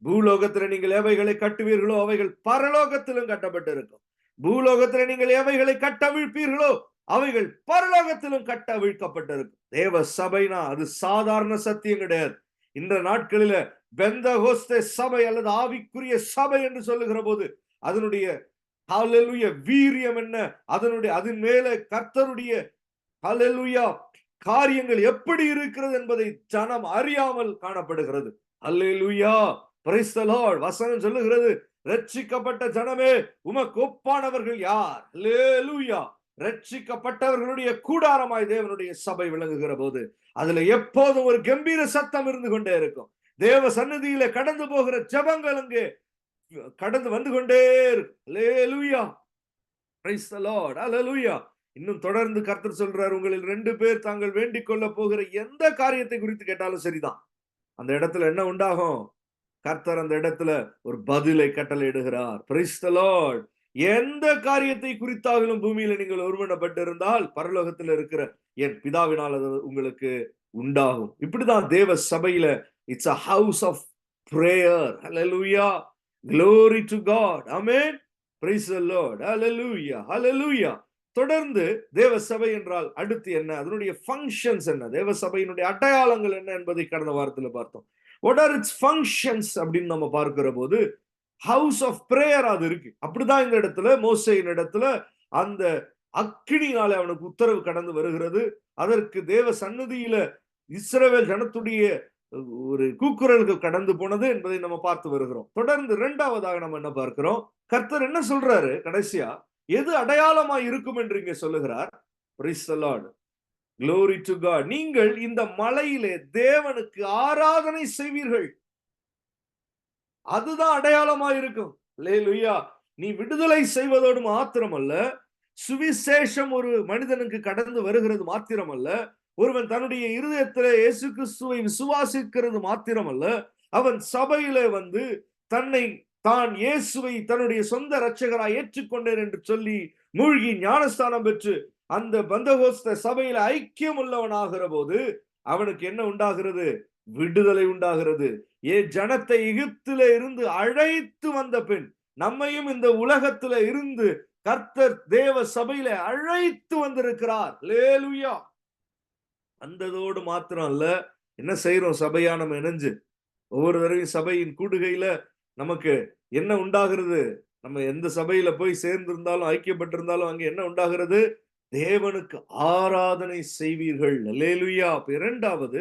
பூலோகத்துல நீங்கள் எவைகளை கட்டுவீர்களோ அவைகள் பரலோகத்திலும் கட்டப்பட்டிருக்கும். பூலோகத்துல நீங்கள் எவைகளை கட்டவிழ்ப்பீர்களோ அவைகள் பரலோகத்திலும் கட்டவிழ்க்கப்பட்டிருக்கும். தேவ சபைனா அது சாதாரண சத்தியம் கிடையாது. இந்த நாட்களில பெந்தகோஸ்தே சபை அல்லது ஆவிக்குரிய சபை என்று சொல்லுகிற போது அதனுடைய ஹல்லேலூயா வீரியம் என்ன, அதன் மேல கர்த்தருடைய ஹல்லேலூயா காரியங்கள் எப்படி இருக்கிறது என்பதை ஜனம் அறியாமல் காணப்படுகிறது. ஹல்லேலூயா, பிரைஸ் தி லார்ட். வசனம் சொல்லுகிறது, ரட்சிக்கப்பட்ட ஜனமே உமக்கு ஒப்பானவர்கள் யார்? ஹல்லேலூயா. ரட்சிக்கப்பட்டவர்களுடைய கூடாரமாய் தேவனுடைய சபை விளங்குகிற போது அதுல எப்போதும் ஒரு கம்பீர சத்தம் இருந்து கொண்டே இருக்கும். தேவ சந்நிதியில கடந்து போகிற ஜெபங்கள் அங்கே கடந்து வந்து கொண்டே இருக்கும். ஹல்லேலூயா, பிரைஸ் தி லார்ட். ஹல்லேலூயா. இன்னும் தொடர்ந்து கர்த்தர் சொல்றார், உங்களில் 2 பேர் தாங்கள் வேண்டிக் கொள்ள போகிற எந்த காரியத்தை குறித்து கேட்டாலும் சரிதான். அந்த இடத்துல என்ன உண்டாகும்? கர்த்தர் அந்த இடத்துல ஒரு பதிலை கட்டளையிடுகிறார். Praise the Lord. எந்த காரியத்தை குறித்தாலும் பூமியில நீங்கள் ஒருமனப்பட்டிருந்தால் பரலோகத்தில் இருக்கிற என் பிதாவினால் அது உங்களுக்கு உண்டாகும். இப்படிதான் தேவ சபையில it's a house of prayer. Hallelujah. Glory to God. Amen. Praise the Lord. Hallelujah. Hallelujah. தொடர்ந்து தேவ சபை என்றால் அடுத்து என்ன, அதனுடைய ஃபங்க்ஷன்ஸ் என்ன, தேவ சபையினுடைய அடையாளங்கள் என்ன என்பதை கடந்த வாரத்தில் பார்த்தோம். வாட் ஆர் இட்ஸ் ஃபங்க்ஷன்ஸ் அப்படின்னு நம்ம பார்க்கிற போது ஹவுஸ் ஆஃப் பிரேயர் அது இருக்கு. அப்படிதான் இந்த இடத்துல மோசேயின் இடத்துல அந்த அக்கினியாலே அவனுக்கு உத்தரவு கடந்து வருகிறது. அதற்கு தேவ சந்நிதியில இஸ்ரவேல் ஜனத்துடைய ஒரு கூக்குரல்கள் கடந்து போனது என்பதை நம்ம பார்த்து வருகிறோம். தொடர்ந்து 2வதாக நம்ம என்ன பார்க்கிறோம்? கர்த்தர் என்ன சொல்றாரு கடைசியா? எது அடையாளமா இருக்கும் என்று இங்கே சொல்லுகிறார். Praise the Lord. Glory to God. நீங்கள் இந்த மலையிலே தேவனுக்கு ஆராதனை செய்வீர்கள். அதுதான் அடையாளமா இருக்கும். அல்லேலூயா. நீ விடுதலை செய்வதோடு மாத்திரமல்ல, சுவிசேஷம் ஒரு மனிதனுக்கு கடந்து வருகிறது மாத்திரமல்ல, ஒருவன் தன்னுடைய இருதயத்திலே இயேசு கிறிஸ்துவை விசுவாசிக்கிறது மாத்திரமல்ல, அவன் சபையிலே வந்து தான் இயேசுவை தன்னுடைய சொந்த இரட்சகராய் ஏற்றுக்கொண்டேன் என்று சொல்லி மூழ்கி ஞானஸ்தானம் பெற்று அந்த பெந்தகோஸ்தே சபையில ஐக்கியம் உள்ளவனாகிற போது அவனுக்கு என்ன உண்டாகிறது? விடுதலை உண்டாகிறது. ஜனத்தை எகிப்திலே இருந்து அழைத்து வந்த பின் நம்மையும் இந்த உலகத்தில இருந்து கர்த்தர் தேவ சபையில அழைத்து வந்திருக்கிறார். அல்லேலூயா. வந்ததோடு மாத்திரம் அல்ல, என்ன செய்யறோம்? சபையா நம்ம இணைஞ்சு ஒவ்வொரு தடவையும் சபையின் கூடுகையில நமக்கு என்ன உண்டாகிறது? நம்ம எந்த சபையில போய் சேர்ந்திருந்தாலும் ஐக்கியப்பட்டிருந்தாலும் அங்க என்ன உண்டாகிறது? தேவனுக்கு ஆராதனை செய்வீர்கள். அல்லேலூயா. இரண்டாவது,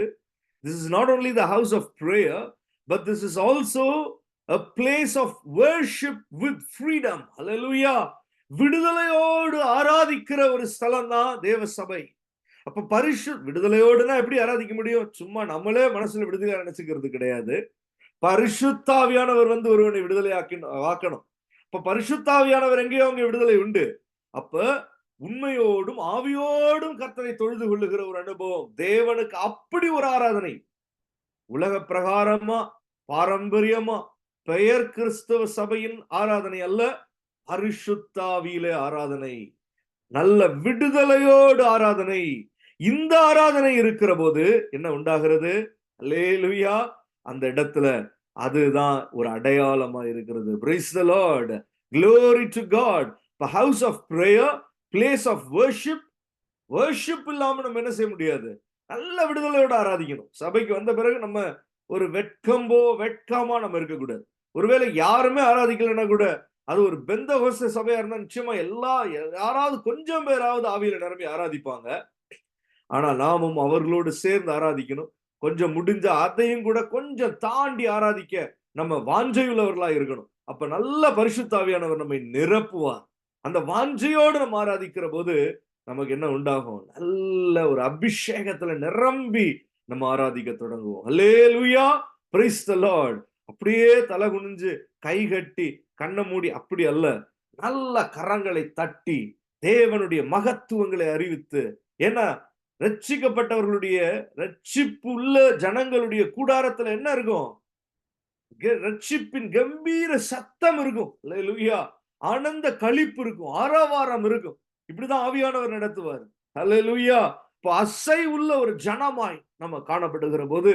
this is not only the house of prayer, but this is also a place of worship with freedom. Hallelujah. விடுதலையோடு ஆராதிக்கிற ஒரு ஸ்தலம் தான் தேவ சபை. அப்ப விடுதலையோடுனா எப்படி ஆராதிக்க முடியும்? சும்மா நம்மளே மனசுல விடுதலை நினைச்சுக்கிறது கிடையாது. பரிசுத்தாவியானவர் வந்து ஒருவனை விடுதலை ஆக்கணும். அப்ப பரிசுத்தாவியானவர் எங்கேயோ அங்க விடுதலை உண்டு. அப்ப உண்மையோடும் ஆவியோடும் கர்த்தரை தொழுது கொள்ளுகிற ஒரு அனுபவம். தேவனுக்கு அப்படி ஒரு ஆராதனை. உலக பிரகாரமா பாரம்பரியமா பெயர் கிறிஸ்தவ சபையின் ஆராதனை அல்ல, பரிசுத்தாவியிலே ஆராதனை, நல்ல விடுதலையோடு ஆராதனை. இந்த ஆராதனை இருக்கிற போது என்ன உண்டாகிறது? அல்லேலூயா. அந்த இடத்துல அதுதான் ஒரு அடையாளமா இருக்கிறது. Praise the Lord. Glory to God. The house of prayer, place of worship. worship இல்லாம நம்ம என்ன செய்ய முடியாது? நல்ல விடுதலையோட ஆராதிக்கணும். சபைக்கு வந்த பிறகு நம்ம ஒரு வெட்கமா நம்ம இருக்கக்கூடாது. ஒருவேளை யாருமே ஆராதிக்கலைன்னா கூட அது ஒரு பெந்தகோஸ்தே சபையா இருந்தா நிச்சயமா யாராவது கொஞ்சம் பேராவது ஆவியில நிரம்பி ஆராதிப்பாங்க. ஆனா நாமும் அவர்களோடு சேர்ந்து ஆராதிக்கணும். கொஞ்சம் முடிஞ்ச அதையும் கூட கொஞ்சம் தாண்டி ஆராதிக்க நம்ம வாஞ்சையுள்ளவர்களா இருக்கணும். அப்ப நல்ல பரிசுத்தாவியானவர் நம்மை நிரப்புவார். அந்த வாஞ்சையோடு நம்ம ஆராதிக்கிற போது நமக்கு என்ன உண்டாகும்? நல்ல ஒரு அபிஷேகத்துல நிரம்பி நம்ம ஆராதிக்க தொடங்குவோம். அல்லேலூயா. Praise the Lord. அப்படியே தலை குனிஞ்சு கை கட்டி கண்ணை மூடி அப்படி அல்ல, நல்ல கரங்களை தட்டி தேவனுடைய மகத்துவங்களை அறிவித்து. ஏன்னா ரட்சிக்கப்பட்டவர்களுடைய ரட்சிப்பு உள்ள ஜனங்களுடைய கூடாரத்துல என்ன இருக்கும்? ரட்சிப்பின் கம்பீர சத்தம் இருக்கும். அல்லேலூயா. ஆனந்த களிப்பு இருக்கும், ஆரவாரம் இருக்கும். இப்படிதான் ஆவியானவர் நடத்துவார். அல்லேலூயா. இப்ப அசை உள்ள ஒரு ஜனமாய் நம்ம காணப்படுகிற போது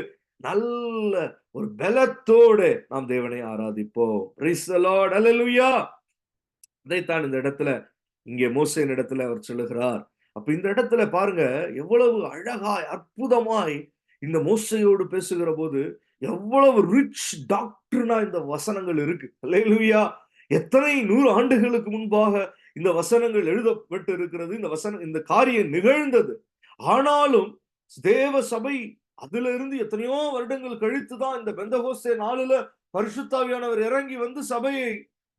நல்ல ஒரு பலத்தோடு நாம் தேவனை ஆராதிப்போம். Praise the Lord. அல்லேலூயா. இதைத்தான் இந்த இடத்துல இங்கே மோசேயின் இடத்துல அவர் சொல்லுகிறார். அப்ப இந்த இடத்துல பாருங்க, எவ்வளவு அழகாய் அற்புதமாய் இந்த மோசேயோடு பேசுகிற போது எவ்வளவு ரிச் டாக்டர்னா இந்த வசனங்கள் இருக்கு. அல்லேலூயா. எத்தனை 100 ஆண்டுகளுக்கு முன்பாக இந்த வசனங்கள் எழுதப்பட்டு இருக்கிறது. இந்த காரியம் நிகழ்ந்தது. ஆனாலும் தேவ சபை அதுல இருந்து எத்தனையோ வருடங்கள் கழித்து தான் இந்த பெந்தகோஸ்தே நாளில பரிசுத்த ஆவியானவர் இறங்கி வந்து சபையை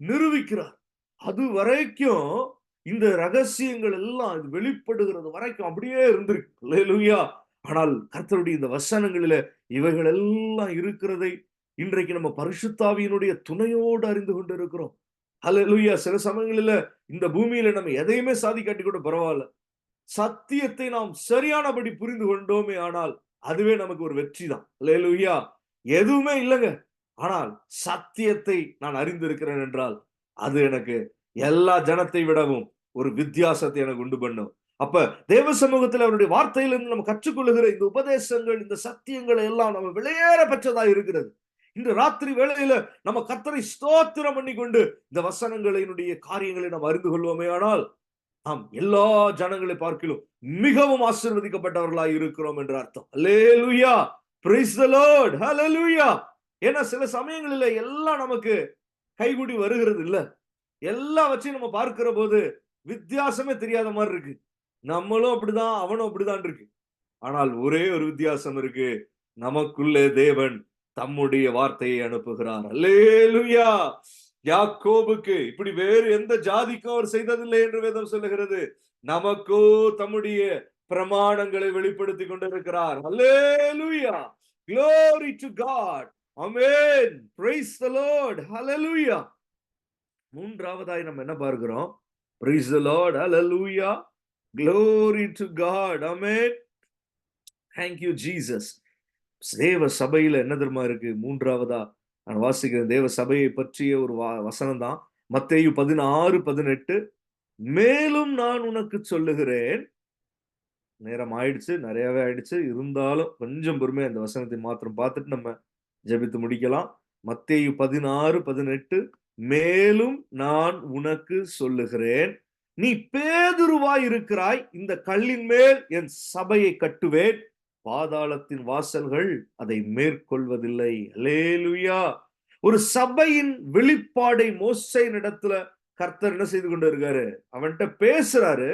நிறுவிக்கிறார். அது வரைக்கும் இந்த ரகசியங்கள் எல்லாம் இது வெளிப்படுகிறது வரைக்கும் அப்படியே இருந்திருக்கு. அல்லேலூயா. ஆனால் கர்த்தருடைய இந்த வசனங்களில இவைகள் எல்லாம் இருக்கிறதை இன்றைக்கு நம்ம பரிசுத்த ஆவியினுடைய துணையோடு அறிந்து கொண்டு இருக்கிறோம். அல்லேலூயா. சில சமயங்களில இந்த பூமியில நம்ம எதையுமே சாதிக்காட்டி கூட பரவாயில்ல, சத்தியத்தை நாம் சரியானபடி புரிந்து கொண்டோமே ஆனால் அதுவே நமக்கு ஒரு வெற்றி தான். அல்லேலூயா. எதுவுமே இல்லைங்க, ஆனால் சத்தியத்தை நான் அறிந்திருக்கிறேன் என்றால் அது எனக்கு எல்லா ஜனத்தை விடவும் ஒரு வித்தியாசத்தை எனக்கு உண்டு பண்ணும். அப்ப தேவ சமூகத்தில் அவருடைய வார்த்தையிலிருந்து நம்ம கற்றுக்கொள்ளுகிற இந்த உபதேசங்கள், இந்த சத்தியங்கள் எல்லாம் நம்ம விளையேற பெற்றதா இருக்கிறது. இந்த ராத்திரி வேளையில நம்ம கர்த்தரை ஸ்தோத்திரம் பண்ணி கொண்டு இந்த வசனங்களினுடைய காரியங்களை நாம் அறிந்து கொள்வோமே ஆனால் நாம் எல்லா ஜனங்களை பார்க்கிலும் மிகவும் ஆசீர்வதிக்கப்பட்டவர்களாய் இருக்கிறோம் என்று அர்த்தம். Hallelujah. Praise the Lord. Hallelujah. ஏன்னா சில சமயங்களில எல்லாம் நமக்கு கைகூடி வருகிறது இல்ல. எல்லா வச்சையும் நம்ம பார்க்கிற போது வித்தியாசமே தெரியாத மாதிரி இருக்கு. நம்மளும் அப்படிதான், அவனும் அப்படிதான் இருக்கு. ஆனால் ஒரே ஒரு வித்தியாசம் இருக்கு. நமக்குள்ளே தேவன் தம்முடைய வார்த்தையை அனுப்புகிறார். அல்லேலூயா. யாக்கோபுக்கு இப்படி வேறு எந்த ஜாதிக்கும் அவர் செய்ததில்லை என்று வேதம் சொல்லுகிறது. நமக்கோ தம்முடைய பிரமாணங்களை வெளிப்படுத்தி கொண்டிருக்கிறார். அல்லேலூயா. Glory to God. Amen. Praise the Lord. Hallelujah. மூன்றாவதாய் நம்ம என்ன பார்க்கிறோம்? Praise the Lord. Hallelujah. Glory to God. Amen. Thank you Jesus. தேவ சபையில என்ன தெரியுமா இருக்கு? மூன்றாவதா நான் வாசிக்கிறேன் தேவ சபையை பற்றிய ஒரு வசனம் தான். மத்தேயு 16:18. மேலும் நான் உனக்கு சொல்லுகிறேன். நேரம் ஆயிடுச்சு, நிறையவே ஆயிடுச்சு. இருந்தாலும் கொஞ்சம் பொறுமையா அந்த வசனத்தை மாத்திரம் பார்த்துட்டு நம்ம ஜெபித்து முடிக்கலாம். மத்தேயு 16:18. மேலும் நான் உனக்கு சொல்லுகிறேன், நீ பேதுருவாய் இருக்கிறாய், இந்த கல்லின் மேல் என் சபையை கட்டுவேன், பாதாளத்தின் வாசல்கள் அதை மேற்கொள்வதில்லை. அல்லேலூயா. ஒரு சபையின் வெளிப்பாடை மோசேயின் இடத்துல கர்த்தர் என்ன செய்து கொண்டு இருக்காரு? அவன்கிட்ட பேசுறாரு.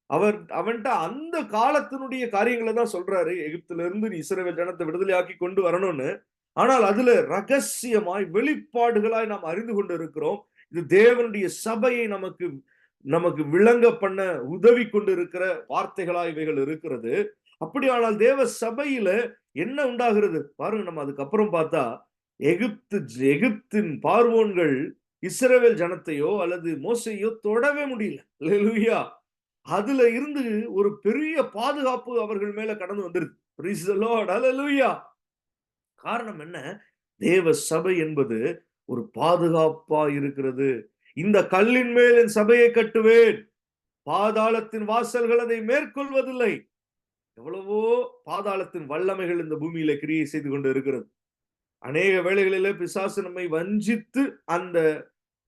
அவன்கிட்ட அந்த காலத்தினுடைய காரியங்களை தான் சொல்றாரு. எகிப்துல இருந்து இஸ்ரவேல் ஜனத்தை விடுதலையாக்கி கொண்டு வரணும்னு. ஆனால் அதுல ரகசியமாய் வெளிப்பாடுகளாய் நாம் அறிந்து கொண்டு இருக்கிறோம். இது தேவனுடைய சபையை நமக்கு விளங்க பண்ண உதவி கொண்டு இருக்கிற வார்த்தைகளாய் இவைகள் இருக்கிறது. அப்படியானால் தேவ சபையில என்ன உண்டாகிறது பாருங்க. நம்ம அதுக்கப்புறம் பார்த்தா எகிப்தின் பார்வோன்கள் இஸ்ரவேல் ஜனத்தையோ அல்லது மோசையோ தொடவே முடியல. அல்லேலூயா. அதுல இருந்து ஒரு பெரிய பாதுகாப்பு அவர்கள் மேல கடந்து வந்துருது. Praise the Lord. Hallelujah. காரணம் என்ன? தேவ சபை என்பது ஒரு பாதுகாப்பா இருக்கிறது. இந்த கல்லின் மேல் என் சபையை கட்டுவேன், பாதாளத்தின் வாசல்கள் அதை மேற்கொள்வதில்லை. எவ்வளவோ பாதாளத்தின் வல்லமைகள் இந்த பூமியில கிரியை செய்து கொண்டு இருக்கிறது. அநேக வேளைகளிலே பிசாசு நம்மை வஞ்சித்து அந்த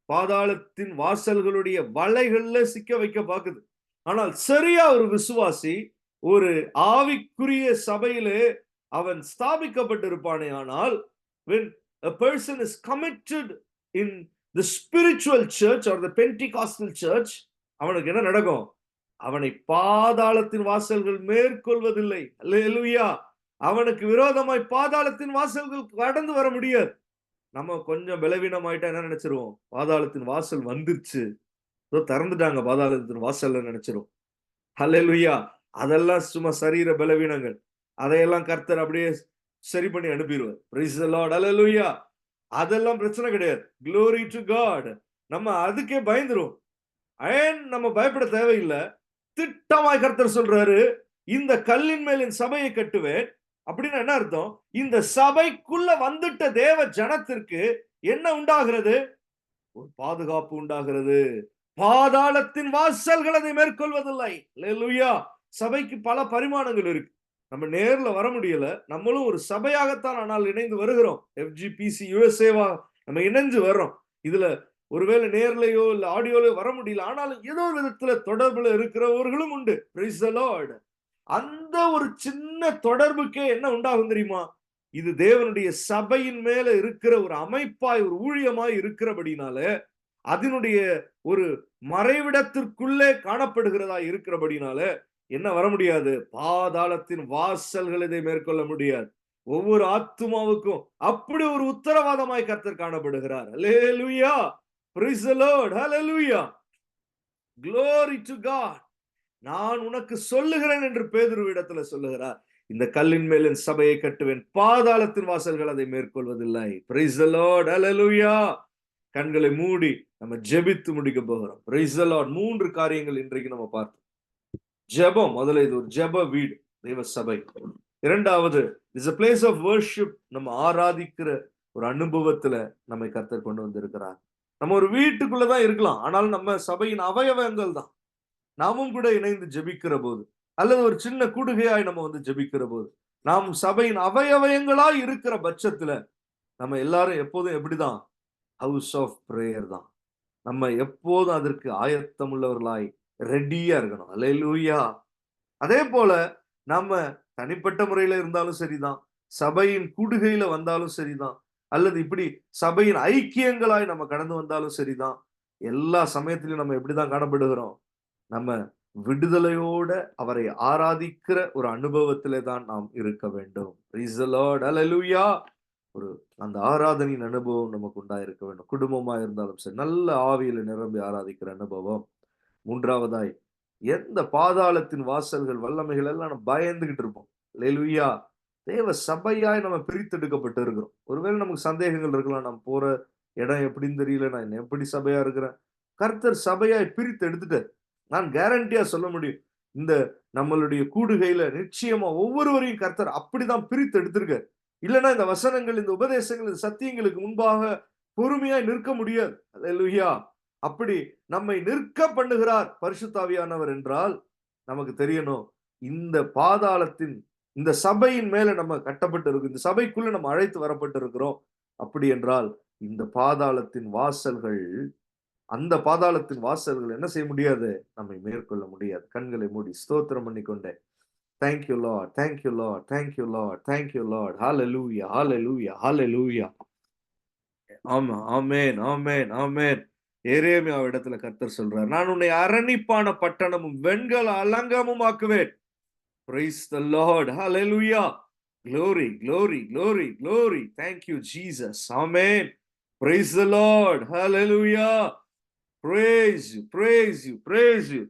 பாதாளத்தின் வாசல்களுடைய வலைகள்ல சிக்க வைக்க பாக்குது. ஆனால் சரியா ஒரு விசுவாசி ஒரு ஆவிக்குரிய சபையிலே அவன் ஸ்தாபிக்கப்பட்டிருப்பானே ஆனால், when a person is committed in the spiritual church or the Pentecostal church, அவனுக்கு என்ன நடக்கும்? அவனை பாதாளத்தின் வாசல்கள் மேற்கொள்வதில்லை. அல்லேலூயா. அவனுக்கு விரோதமாய் பாதாளத்தின் வாசல்கள் கடந்து வர முடியாது. நம்ம கொஞ்சம் பலவீனமாயிட்டா என்ன நினைச்சிருவோம்? பாதாளத்தின் வாசல் வந்துருச்சு, திறந்துட்டாங்க பாதாளத்தின் வாசல்ல நினைச்சிரும். அல்லேலூயா. அதெல்லாம் சும்மா சரீர பலவீனங்கள். அதையெல்லாம் கர்த்தர் அப்படியே சரி பண்ணி அனுப்பிடுவார். Praise the Lord. Hallelujah. அதெல்லாம் பிரச்சனை கிடையாது. Glory to God. நம்ம அதுக்கே பயந்துரும். ஏன் நம்ம பயப்பட தேவையில்லை. திட்டமாய் கர்த்தர் சொல்றாரு, இந்த கல்லின் மேல் என் சபையை கட்டுவேன், அப்படின்னு என்ன அர்த்தம்? இந்த சபைக்குள்ள வந்துட்ட தேவ ஜனத்திற்கு என்ன உண்டாகிறது? ஒரு பாதுகாப்பு உண்டாகிறது. பாதாளத்தின் வாசல்கள் அதை மேற்கொள்வதில்லை. அல்லேலூயா. சபைக்கு பல பரிமாணங்கள் இருக்கு. நம்ம நேர்ல வர முடியல. நம்மளும் ஒரு சபையாகத்தான் ஆனால் இணைந்து வருகிறோம். FGPC USA நம்ம இணைஞ்சு வர்றோம். இதுல ஒருவேளை நேர்லயோ இல்ல ஆடியோலயோ வர முடியல. ஆனாலும் ஏதோ ஒரு விதத்துல தொடர்புல இருக்கிறவர்களும் உண்டு. Price the Lord. அந்த ஒரு சின்ன தொடர்புக்கே என்ன உண்டாகும் தெரியுமா? இது தேவனுடைய சபையின் மேல இருக்கிற ஒரு அமைப்பாய், ஒரு ஊழியமாய் இருக்கிறபடினால, அதனுடைய ஒரு மறைவிடத்திற்குள்ளே காணப்படுகிறதா இருக்கிறபடினால என்ன வர முடியாது? பாதாளத்தின் வாசல்கள் இதை மேற்கொள்ள முடியாது. ஒவ்வொரு ஆத்துமாவுக்கும் அப்படி ஒரு உத்தரவாதமாய் கர்த்தர் காணப்படுகிறார். அல்லேலூயா. Praise the Lord. ஹalleluya. Glory to God. நான் உனக்கு சொல்லுகிறேன் என்று பேதுருவிடத்துல சொல்லுகிறார். இந்த கல்லின் மேல் என் சபையை கட்டுவேன், பாதாளத்தின் வாசல்கள் அதை மேற்கொள்வதில்லை. Price the Lord. ஹalleluya. கண்களை மூடி நம்ம ஜெபித்து முடிக்க போகிறோம். Praise the Lord. 3 காரியங்கள் இன்றைக்கு நம்ம பார்த்தோம். ஜெபம். முதல்ல இது ஒரு ஜெப வீடு, தேவ சபை. இரண்டாவது, it's a place of worship. நம்ம ஆராதிக்கிற ஒரு அனுபவத்துல நம்மை கர்த்தர் கொண்டு வந்திருக்கிறார். நம்ம ஒரு வீட்டுக்குள்ளதான் இருக்கலாம், ஆனாலும் நம்ம சபையின் அவயவங்கள் தான். நாமும் கூட இணைந்து ஜெபிக்கிற போது, அல்லது ஒரு சின்ன கூடுகையாய் நம்ம வந்து ஜெபிக்கிற போது, நாம் சபையின் அவயவங்களாய் இருக்கிற பட்சத்துல நம்ம எல்லாரும் எப்போதும் எப்படிதான்? ஹவுஸ் ஆஃப் பிரேயர் தான். நம்ம எப்போதும் அதற்கு ஆயத்தம் உள்ளவர்களாய் ரெடியா இருக்கணும். அல்லேலூயா. அதே போல நம்ம தனிப்பட்ட முறையில இருந்தாலும் சரிதான், சபையின் கூடுகையில வந்தாலும் சரிதான், அல்லது இப்படி சபையின் ஐக்கியங்களாய் நம்ம கடந்து வந்தாலும் சரிதான், எல்லா சமயத்திலும் நம்ம எப்படிதான் காணப்படுகிறோம்? நம்ம விடுதலையோட அவரை ஆராதிக்கிற ஒரு அனுபவத்திலே தான் நாம் இருக்க வேண்டும். Praise the Lord. Hallelujah. ஒரு அந்த ஆராதனையின் அனுபவம் நமக்கு உண்டாயிருக்க வேண்டும். குடும்பமா இருந்தாலும் சரி, நல்ல ஆவியில நிரம்பி ஆராதிக்கிற அனுபவம். மூன்றாவதாய், எந்த பாதாளத்தின் வாசல்கள் வல்லமைகள் எல்லாம் நம்ம பயந்துகிட்டு இருப்போம். அல்லேலூயா. தேவ சபையாய் நம்ம பிரித்தெடுக்கப்பட்டு இருக்கிறோம். ஒருவேளை நமக்கு சந்தேகங்கள் இருக்கலாம், நம்ம போற இடம் எப்படின்னு தெரியல, நான் எப்படி சபையா இருக்கிறேன். கர்த்தர் சபையாய் பிரித்து எடுத்துட்டார். நான் கேரண்டியா சொல்ல முடியும், இந்த நம்மளுடைய கூடுகையில நிச்சயமா ஒவ்வொருவரையும் கர்த்தர் அப்படிதான் பிரித்து எடுத்திருக்கார். இல்லைன்னா இந்த வசனங்கள், இந்த உபதேசங்கள், இந்த சத்தியங்களுக்கு முன்பாக பொறுமையாய் நிற்க முடியாது. அல்லேலூயா. அப்படி நம்மை நிற்க பண்ணுகிறார் பரிசுத்தாவியானவர் என்றால் நமக்கு தெரியணும், இந்த பாதாளத்தின், இந்த சபையின் மேல நம்ம கட்டப்பட்டு இருக்கு, இந்த சபைக்குள்ள நம்ம அழைத்து வரப்பட்டு இருக்கிறோம். அப்படி என்றால் இந்த பாதாளத்தின் வாசல்கள், அந்த பாதாளத்தின் வாசல்கள் என்ன செய்ய முடியாது? நம்மை மேற்கொள்ள முடியாது. கண்களை மூடி ஸ்தோத்திரம் பண்ணிக்கொண்டே, thank you Lord, thank you Lord, thank you Lord, thank you Lord. Hallelujah, hallelujah, hallelujah. ஆமா, ஆமென், ஆமென், ஆமென். எரேமியா இடத்துல கர்த்தர் சொல்றார், நான் உன்னை அரணிப்பான பட்டணமும் வெண்கல அலங்கமும் ஆக்குவேன். Praise the Lord. Hallelujah. Glory, glory, glory, glory. Thank you Jesus. Amen. Praise the Lord. Hallelujah. Praise you, praise you, praise you.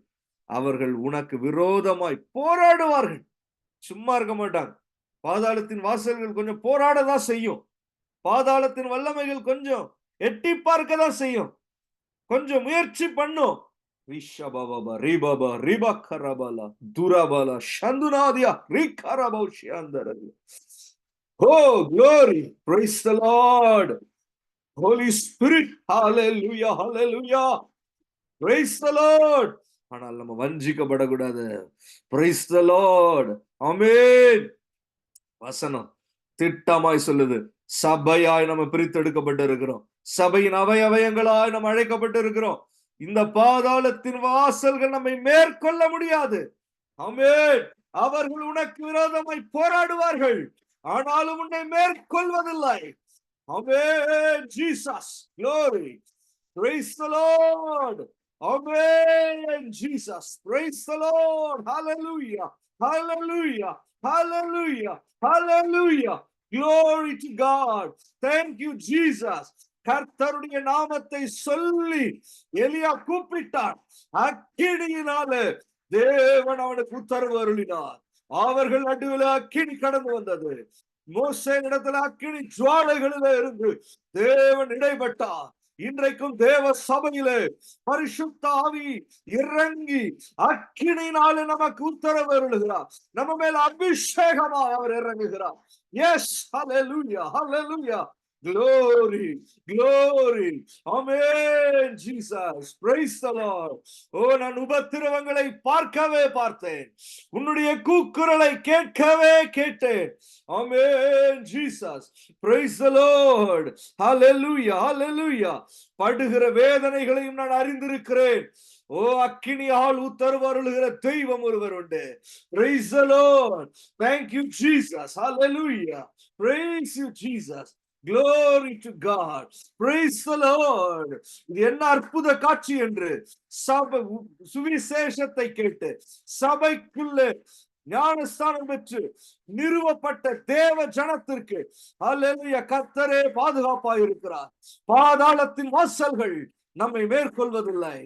அவர்கள் உனக்கு விரோதமாய் போராடுவார்கள். சும்மா இருக்க மாட்டாங்க. பாதாளத்தின் வாசல்கள் கொஞ்சம் போராடதான் செய்யும். பாதாளத்தின் வல்லமைகள் கொஞ்சம் எட்டி பார்க்கதான் செய்யும். கொஞ்சம் முயற்சி பண்ணும். விஷபபப ரிபப ரிபக்கரபல துரபல சந்துனாதியா ரிகரபௌஷியந்தரல. Oh glory, praise the Lord. Holy Spirit, hallelujah, hallelujah. Praise the Lord. ஆனால் நம்ம வஞ்சிக்கப்படக்கூடாது. Praise the Lord. Amen. வசனம் திட்டமாய் சொல்லுது, சபையாய் நம்ம பிரித்தெடுக்கப்பட்டு இருக்கிறோம். சபையின் அவயவங்களாய் நம்ம அழைக்கப்பட்டு இருக்கிறோம். இந்த பாதாளத்தின் வாசல்கள் நம்மை மேற்கொள்ள முடியாது. ஆமென். அவர்கள் உனக்கு விரோதமாய் போராடுவார்கள், ஆனாலும் உன்னை மேற்கொள்வதில்லை. ஆமென். Jesus. Glory. Praise the Lord. Amen. Jesus. Praise the Lord. Hallelujah. Hallelujah. Hallelujah. Hallelujah. Glory to God. Thank you Jesus. கர்த்தருடைய நாமத்தை சொல்லி எலியா கூப்பிட்டார். அக்கினியினாலே தேவன் அவனுக்கு உத்தரவு அருளினார். அவர்கள் நடுவில் அக்கினி கடந்து வந்தது. மோசே இடத்துல அக்கினி ஜுவாலைகளில இருந்து தேவன் இடைப்பட்டார். இன்றைக்கும் தேவ சபையிலே பரிசுத்த ஆவி இறங்கி அக்கினினாலே நமக்கு உத்தரவு அருளுகிறார். நம்ம மேல அபிஷேகமா அவர் இறங்குகிறார். எஸ், ஹalleluya, hallelujah. Glory, glory. Amen, Jesus. Praise the Lord. ஓ, நான் உபத்திரவங்களை பார்க்கவே பார்த்தேன், உன்னுடைய கூக்குரலை கேட்கவே கேட்டேன். Amen, Jesus. Praise the Lord. Hallelujah, hallelujah. படுகிற வேதனைகளையும் நான் அறிந்திருக்கிறேன். ஓ, அக்கினியால் உத்தரவு அருளுகிற தெய்வம் ஒருவர் உண்டு. Praise the Lord. Thank you, Jesus. Hallelujah. Praise you, Jesus. Glory to God. Praise the Lord. இது என்ன அற்புத காட்சி என்று சபை சுவிசேஷத்தை கேட்டு சபைக்குள்ளே ஞானஸ்தானம் பெற்று நிறுவப்பட்ட தேவ ஜனத்திற்கு அல்லேலூயா கர்த்தரே பாதுகாப்பாய் இருக்கிறார். பாதாளத்தின் வாசல்கள் நம்மை மேற்கொள்வதில்லை.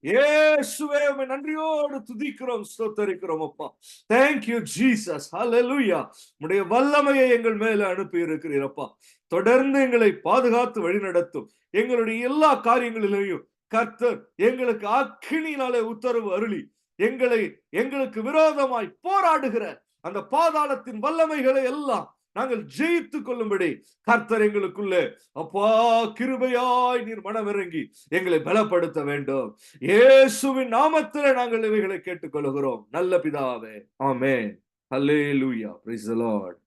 இயேசுவே, உம்மை நன்றியோடு துதிக்கிறோம், ஸ்தோத்தரிக்கிறோம் அப்பா. Thank you, Jesus. Hallelujah. உம்முடைய வல்லமையை எங்கள் மேல அனுப்பி இருக்கிறீரப்பா. தொடர்ந்து எங்களை பாதுகாத்து வழிநடத்தும். எங்களுடைய எல்லா காரியங்களிலேயும் கர்த்தர் எங்களுக்கு அக்கினியினாலே உத்தரவு அருளி எங்களுக்கு விரோதமாய் போராடுகிற அந்த பாதாளத்தின் வல்லமைகளை எல்லாம் நாங்கள் ஜெயித்து கொள்ளும்படி கர்த்தர் எங்களுக்குள்ளே அப்பா கிருபையாய் நீர் மனமிறங்கி எங்களை பலப்படுத்த வேண்டும். இயேசுவின் நாமத்திலே நாங்கள் இவைகளை கேட்டுக்கொள்கிறோம் நல்ல பிதாவே. Amen. Hallelujah. Praise the Lord.